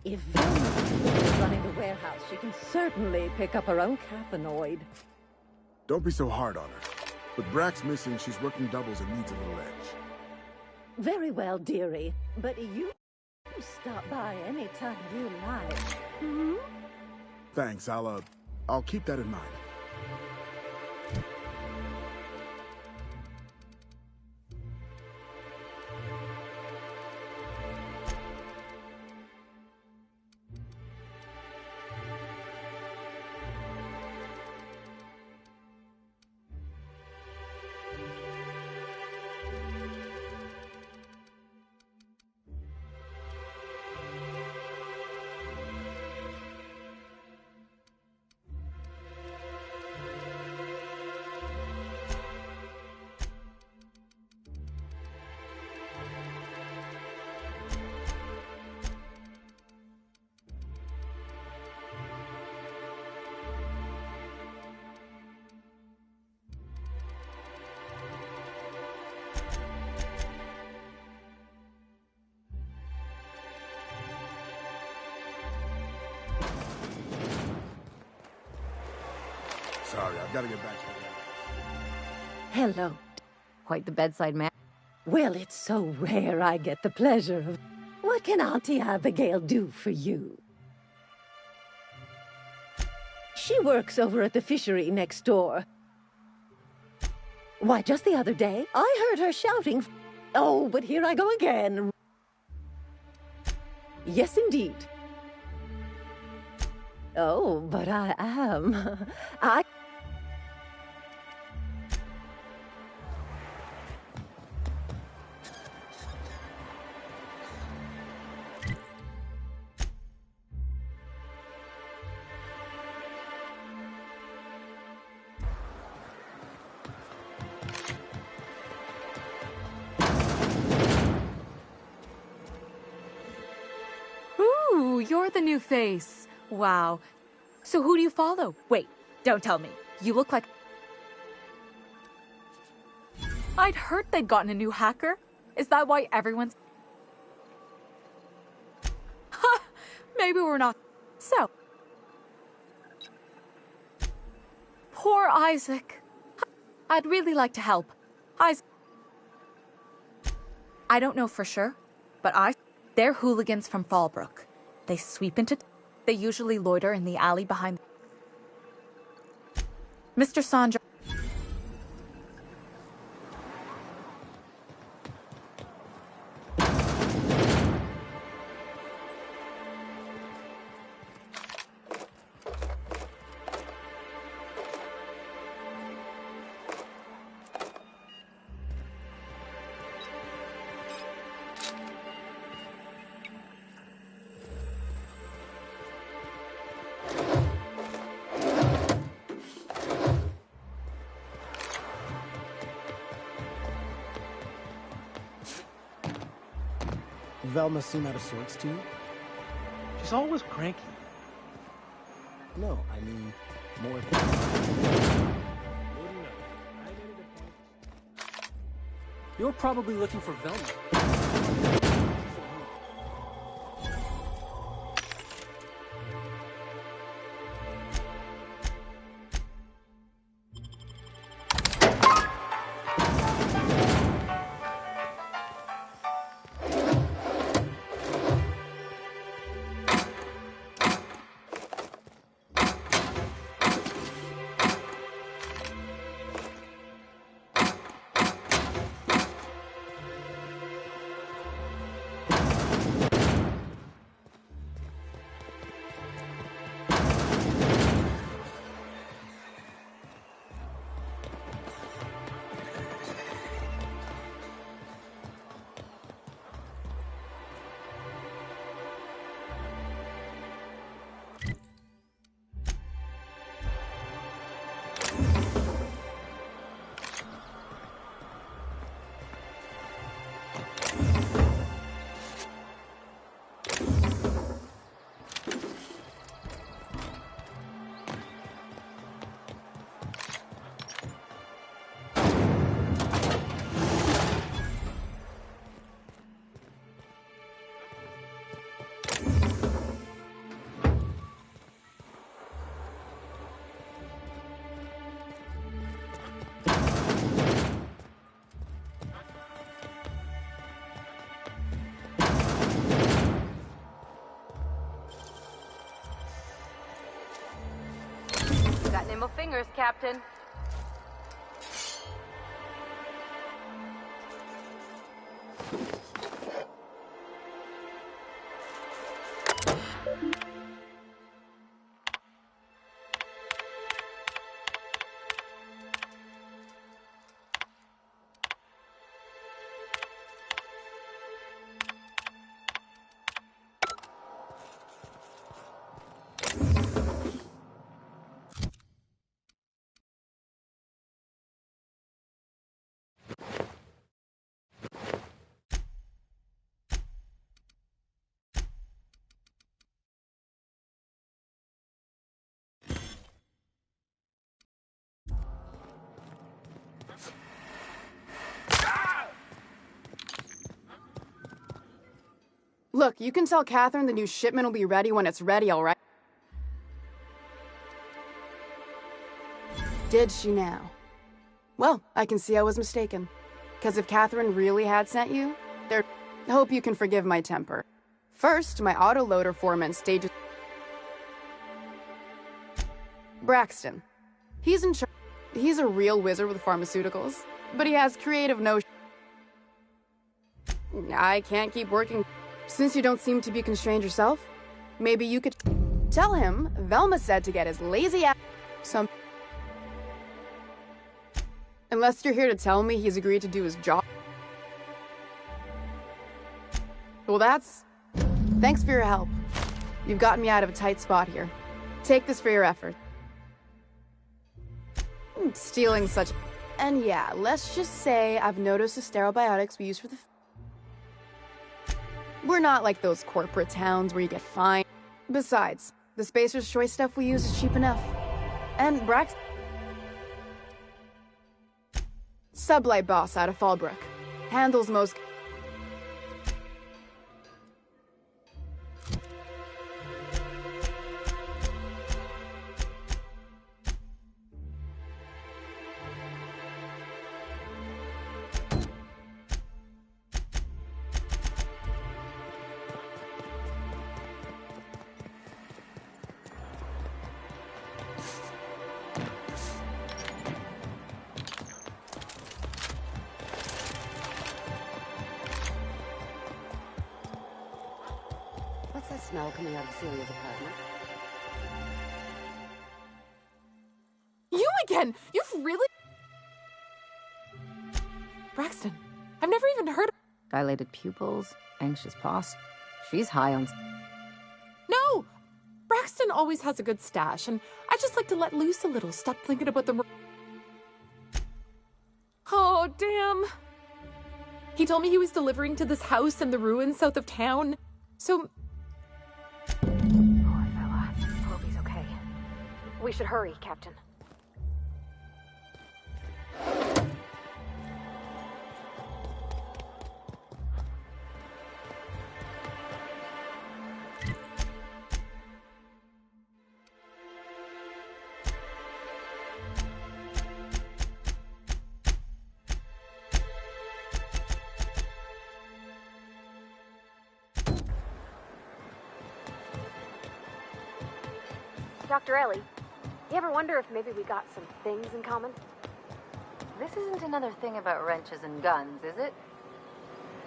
If Velma's is running the warehouse, she can certainly pick up her own caffeinoid. Don't be so hard on her. With Brack's missing, she's working doubles and needs a little edge. Very well, dearie. But you stop by any time you like. Hmm? Thanks, I'll keep that in mind. Sorry, I've got to get back to the warehouse. Hello. Quite the bedside man. Well, it's so rare I get the pleasure of... What can Auntie Abigail do for you? She works over at the fishery next door. Why, just the other day, I heard her shouting... Oh, but here I go again. Yes, indeed. Oh, but I am. Ooh, you're the new face. Wow. So who do you follow? Wait, don't tell me. You look like... I'd heard they'd gotten a new hacker. Is that why everyone's... Ha! Maybe we're not... So... Poor Isaac. I'd really like to help. Isaac... I don't know for sure, but they're hooligans from Fallbrook. They sweep into... They usually loiter in the alley behind... Mr. Sanjar... Velma seem out of sorts to you? She's always cranky. No, I mean, more... You're probably looking for Velma. fingers, Captain. Look, you can tell Catherine the new shipment will be ready when it's ready, all right? Did she now? Well, I can see I was mistaken. Because if Catherine really had sent you, I hope you can forgive my temper. First, my autoloader foreman stages... Braxton. He's in charge. He's a real wizard with pharmaceuticals, but he has creative notions. I can't keep working. Since you don't seem to be constrained yourself, maybe you could tell him Velma said to get his lazy ass some... Unless you're here to tell me he's agreed to do his job. Well, thanks for your help. You've gotten me out of a tight spot here. Take this for your effort. Stealing such... And yeah, let's just say I've noticed the sterile biotics we use for the... We're not like those corporate towns where you get fined. Besides, the Spacer's Choice stuff we use is cheap enough. And Brax... Sublight boss out of Fallbrook. Handles most... What's that smell coming out of Celia's apartment? You again! You've really... Braxton, I've never even heard of... Dilated pupils, anxious posture. She's high on... No! Braxton always has a good stash, and I just like to let loose a little. Stop thinking about the... Oh, damn. He told me he was delivering to this house in the ruins south of town, so... Poor fella. Hope he's okay. We should hurry, Captain. Dr. Ellie, you ever wonder if maybe we got some things in common? This isn't another thing about wrenches and guns, is it?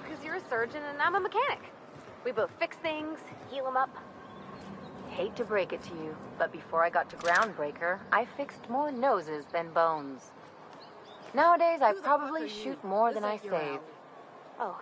Because you're a surgeon and I'm a mechanic. We both fix things, heal them up. Hate to break it to you, but before I got to Groundbreaker, I fixed more noses than bones. Nowadays, I probably shoot more than I save. Oh.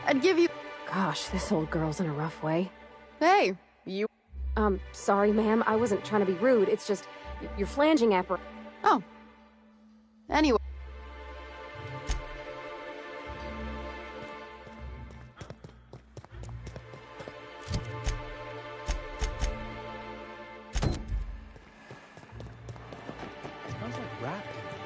I'd give you... Gosh, this old girl's in a rough way. Hey, you... Sorry, ma'am. I wasn't trying to be rude. It's just, your flanging apparatus... Oh. Anyway... Smells like rat in here.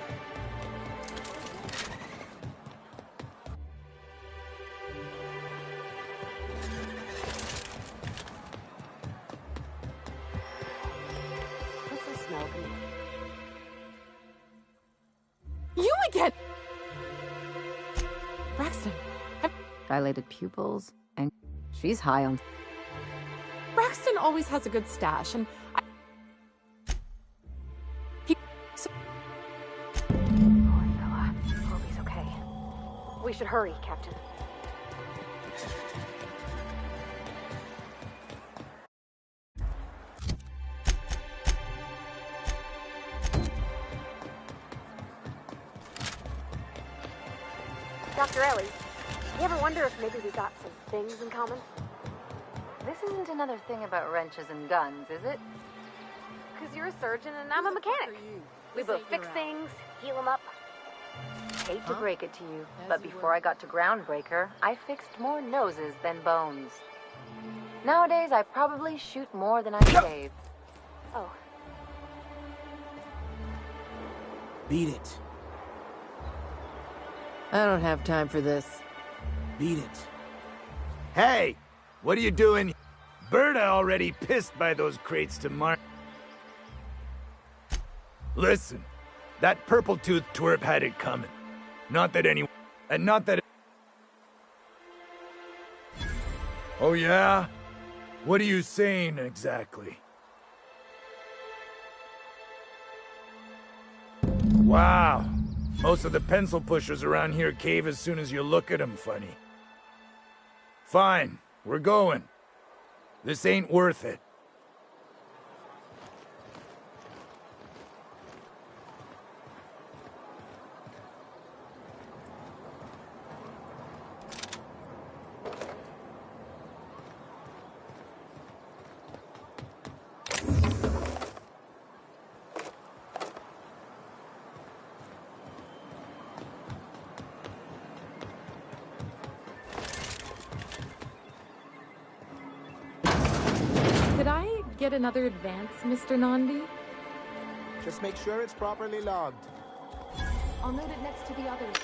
What's the smell coming? You again! Braxton. Dilated pupils, and she's high on... Braxton always has a good stash, and Poor fella. Hope he's okay. We should hurry, Captain. Dr. Ellie, you ever wonder if maybe we got some things in common? This isn't another thing about wrenches and guns, is it? Because you're a surgeon and I'm a mechanic. We both fix things, heal them up. Hate to break it to you, but before I got to Groundbreaker, I fixed more noses than bones. Nowadays, I probably shoot more than I save. Oh. Beat it. I don't have time for this. Beat it. Hey! What are you doing? Berta already pissed by those crates to Mark. Listen, that purple-toothed twerp had it coming. Not that anyone... And not that... Oh yeah? What are you saying exactly? Wow. Most of the pencil pushers around here cave as soon as you look at them funny. Fine, we're going. This ain't worth it. could I get another advance, Mr. Nandi? Just make sure it's properly logged. I'll note it next to the others.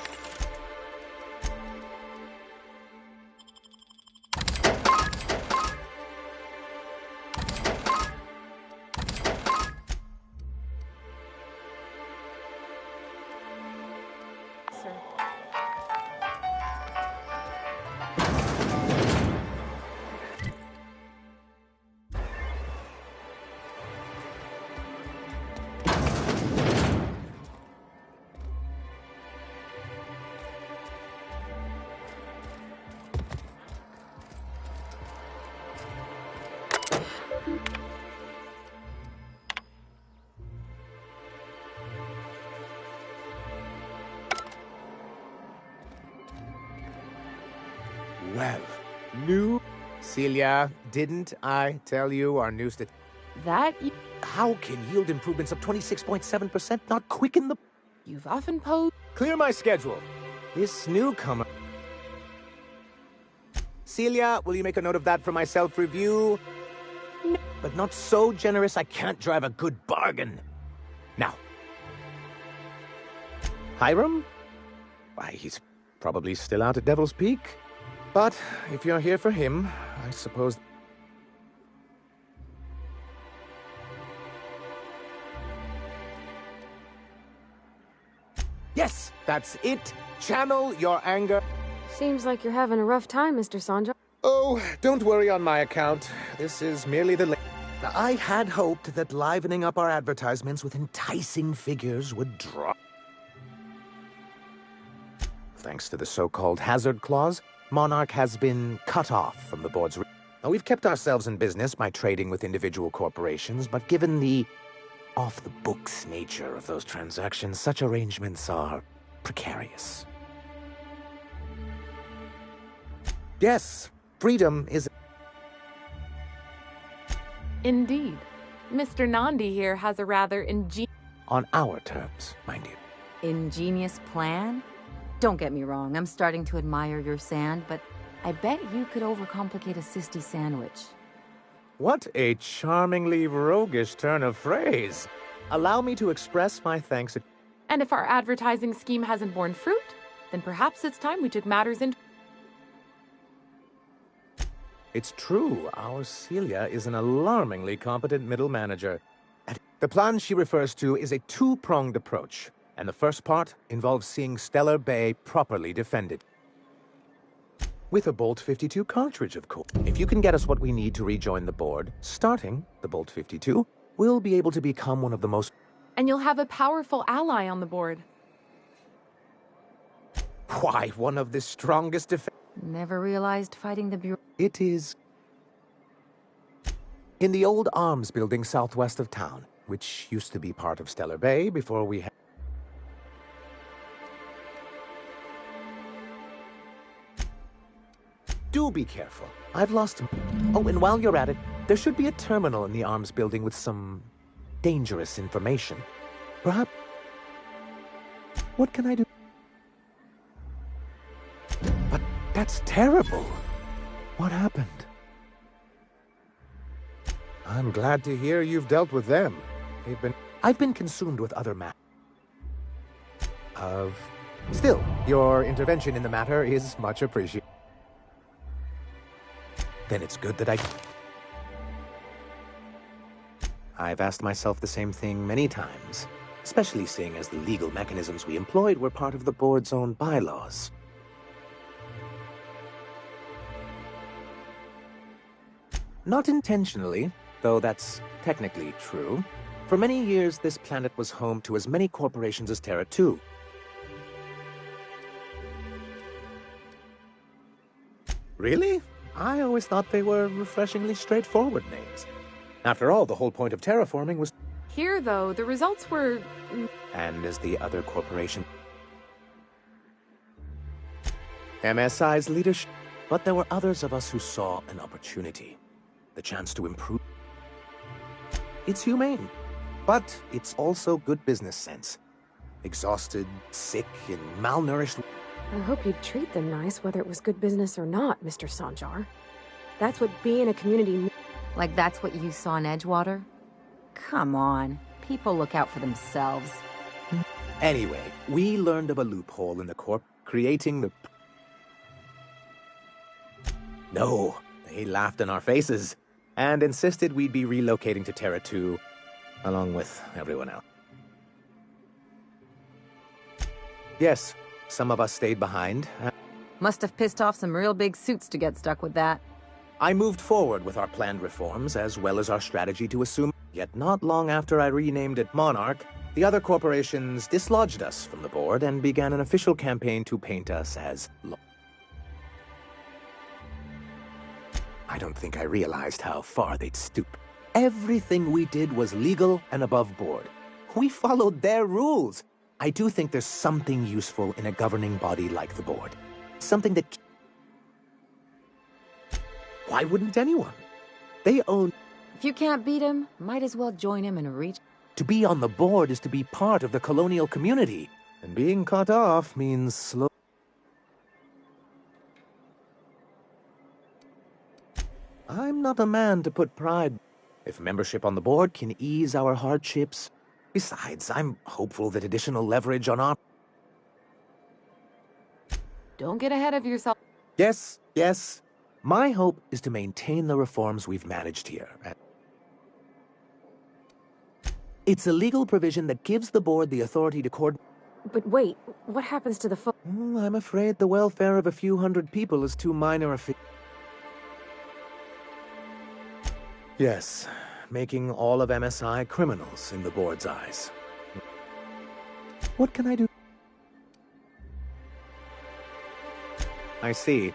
Well, new... Celia, didn't I tell you our new That... How can yield improvements of 26.7% not quicken the... You've often posed... Clear my schedule. This newcomer... Celia, will you make a note of that for my self-review? No, but not so generous I can't drive a good bargain. Now. Hiram? Why, he's probably still out at Devil's Peak. But if you're here for him, I suppose... Yes, that's it. Channel your anger. Seems like you're having a rough time, Mr. Sanjar. Oh, don't worry on my account. This is merely the... I had hoped that livening up our advertisements with enticing figures would draw... Thanks to the so-called hazard clause, Monarch has been cut off from the board's... Now, we've kept ourselves in business by trading with individual corporations, but given the off-the-books nature of those transactions, such arrangements are precarious. Yes, freedom is... Indeed. Mr. Nandi here has a rather On our terms, mind you. Ingenious plan? Don't get me wrong, I'm starting to admire your sand, but I bet you could overcomplicate a sisty sandwich. What a charmingly roguish turn of phrase. Allow me to express my thanks. And if our advertising scheme hasn't borne fruit, then perhaps it's time we took matters into... It's true, our Celia is an alarmingly competent middle manager. The plan she refers to is a two-pronged approach, and the first part involves seeing Stellar Bay properly defended. With a Bolt 52 cartridge, of course. If you can get us what we need to rejoin the board, starting the Bolt 52, we'll be able to become one of the most... And you'll have a powerful ally on the board. Why, one of the strongest Never realized fighting the Bureau... It is... in the old arms building southwest of town, which used to be part of Stellar Bay before we had... Do be careful. I've lost... Oh, and while you're at it, there should be a terminal in the arms building with some dangerous information. Perhaps... What can I do? But that's terrible. What happened? I'm glad to hear you've dealt with them. I've been consumed with other matters. Still, your intervention in the matter is much appreciated. Then it's good that I've asked myself the same thing many times, especially seeing as the legal mechanisms we employed were part of the board's own bylaws. Not intentionally, though that's technically true. For many years, this planet was home to as many corporations as Terra 2. Really? I always thought they were refreshingly straightforward names. After all, the whole point of terraforming was... Here, though, the results were... And as the other corporation... MSI's leadership... But there were others of us who saw an opportunity. The chance to improve. It's humane, but it's also good business sense. Exhausted, sick, and malnourished... I hope you'd treat them nice, whether it was good business or not, Mr. Sanjar. That's what being a community... Like that's what you saw in Edgewater? Come on. People look out for themselves. Anyway, we learned of a loophole in the Corp, creating the... No, they laughed in our faces, and insisted we'd be relocating to Terra 2, along with everyone else. Yes, some of us stayed behind. Must have pissed off some real big suits to get stuck with that. I moved forward with our planned reforms, as well as our strategy to assume... Yet not long after I renamed it Monarch, the other corporations dislodged us from the board and began an official campaign to paint us as... I don't think I realized how far they'd stoop. Everything we did was legal and above board. We followed their rules. I do think there's something useful in a governing body like the board. Something that... Why wouldn't anyone? They own... If you can't beat him, might as well join him and reach... To be on the board is to be part of the colonial community. And being cut off means slow... I'm not a man to put pride. If membership on the board can ease our hardships... Besides, I'm hopeful that additional leverage on our... Don't get ahead of yourself. Yes, yes. My hope is to maintain the reforms we've managed here. It's a legal provision that gives the board the authority to coordinate... But wait, what happens to the I'm afraid the welfare of a few hundred people is too minor a fee. Yes, making all of MSI criminals in the board's eyes. What can I do? I see.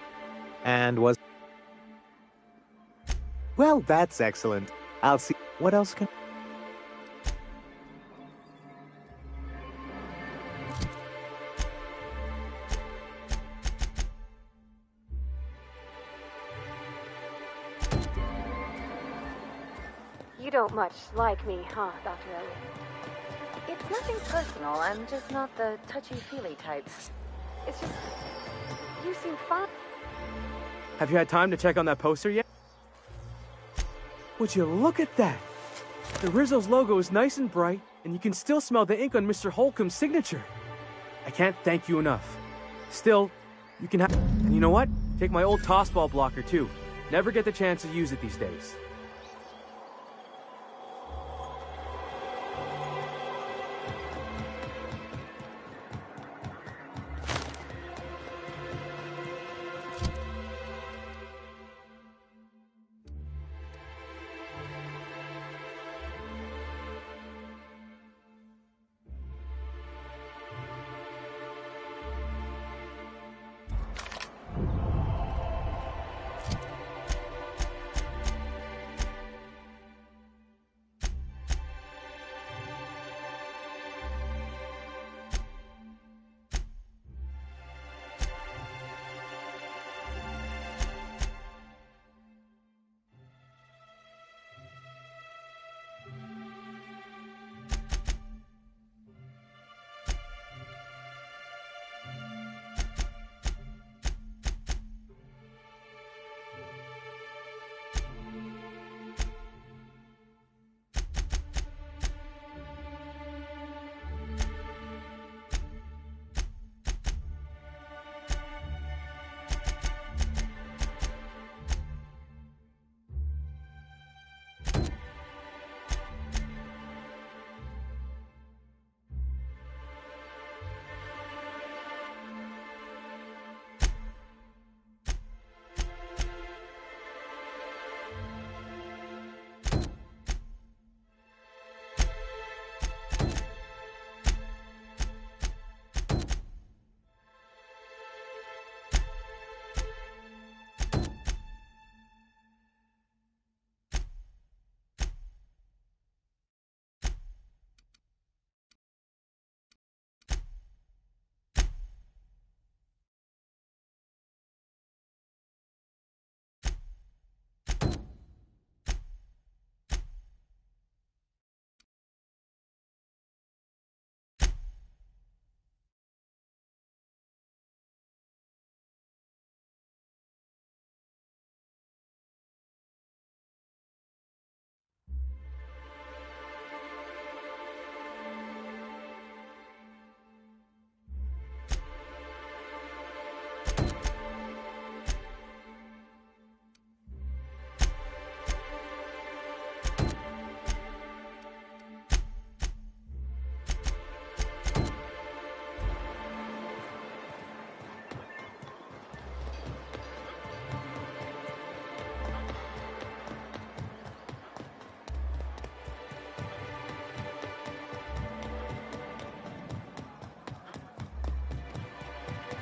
And was... Well, that's excellent. I'll see... What else can... You don't much like me, huh, Dr. Elliot? It's nothing personal. I'm just not the touchy-feely type. It's just... you seem fine. Have you had time to check on that poster yet? Would you look at that? The Rizzo's logo is nice and bright, and you can still smell the ink on Mr. Holcomb's signature. I can't thank you enough. Still, you can have... And you know what? Take my old tossball blocker, too. Never get the chance to use it these days.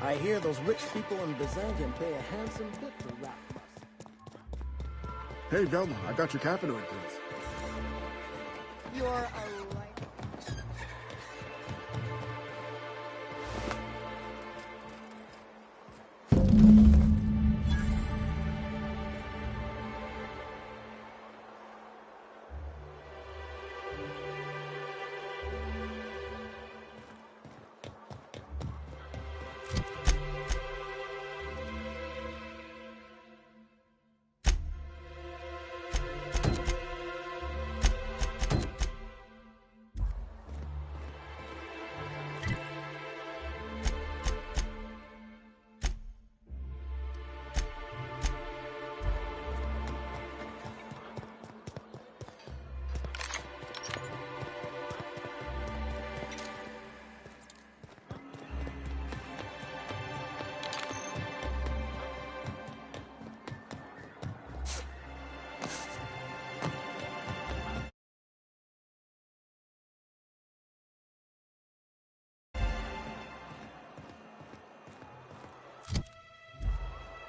I hear those rich people in Byzantium pay a handsome bit for rap bus. Hey, Velma, I got your caffeine, please. You're a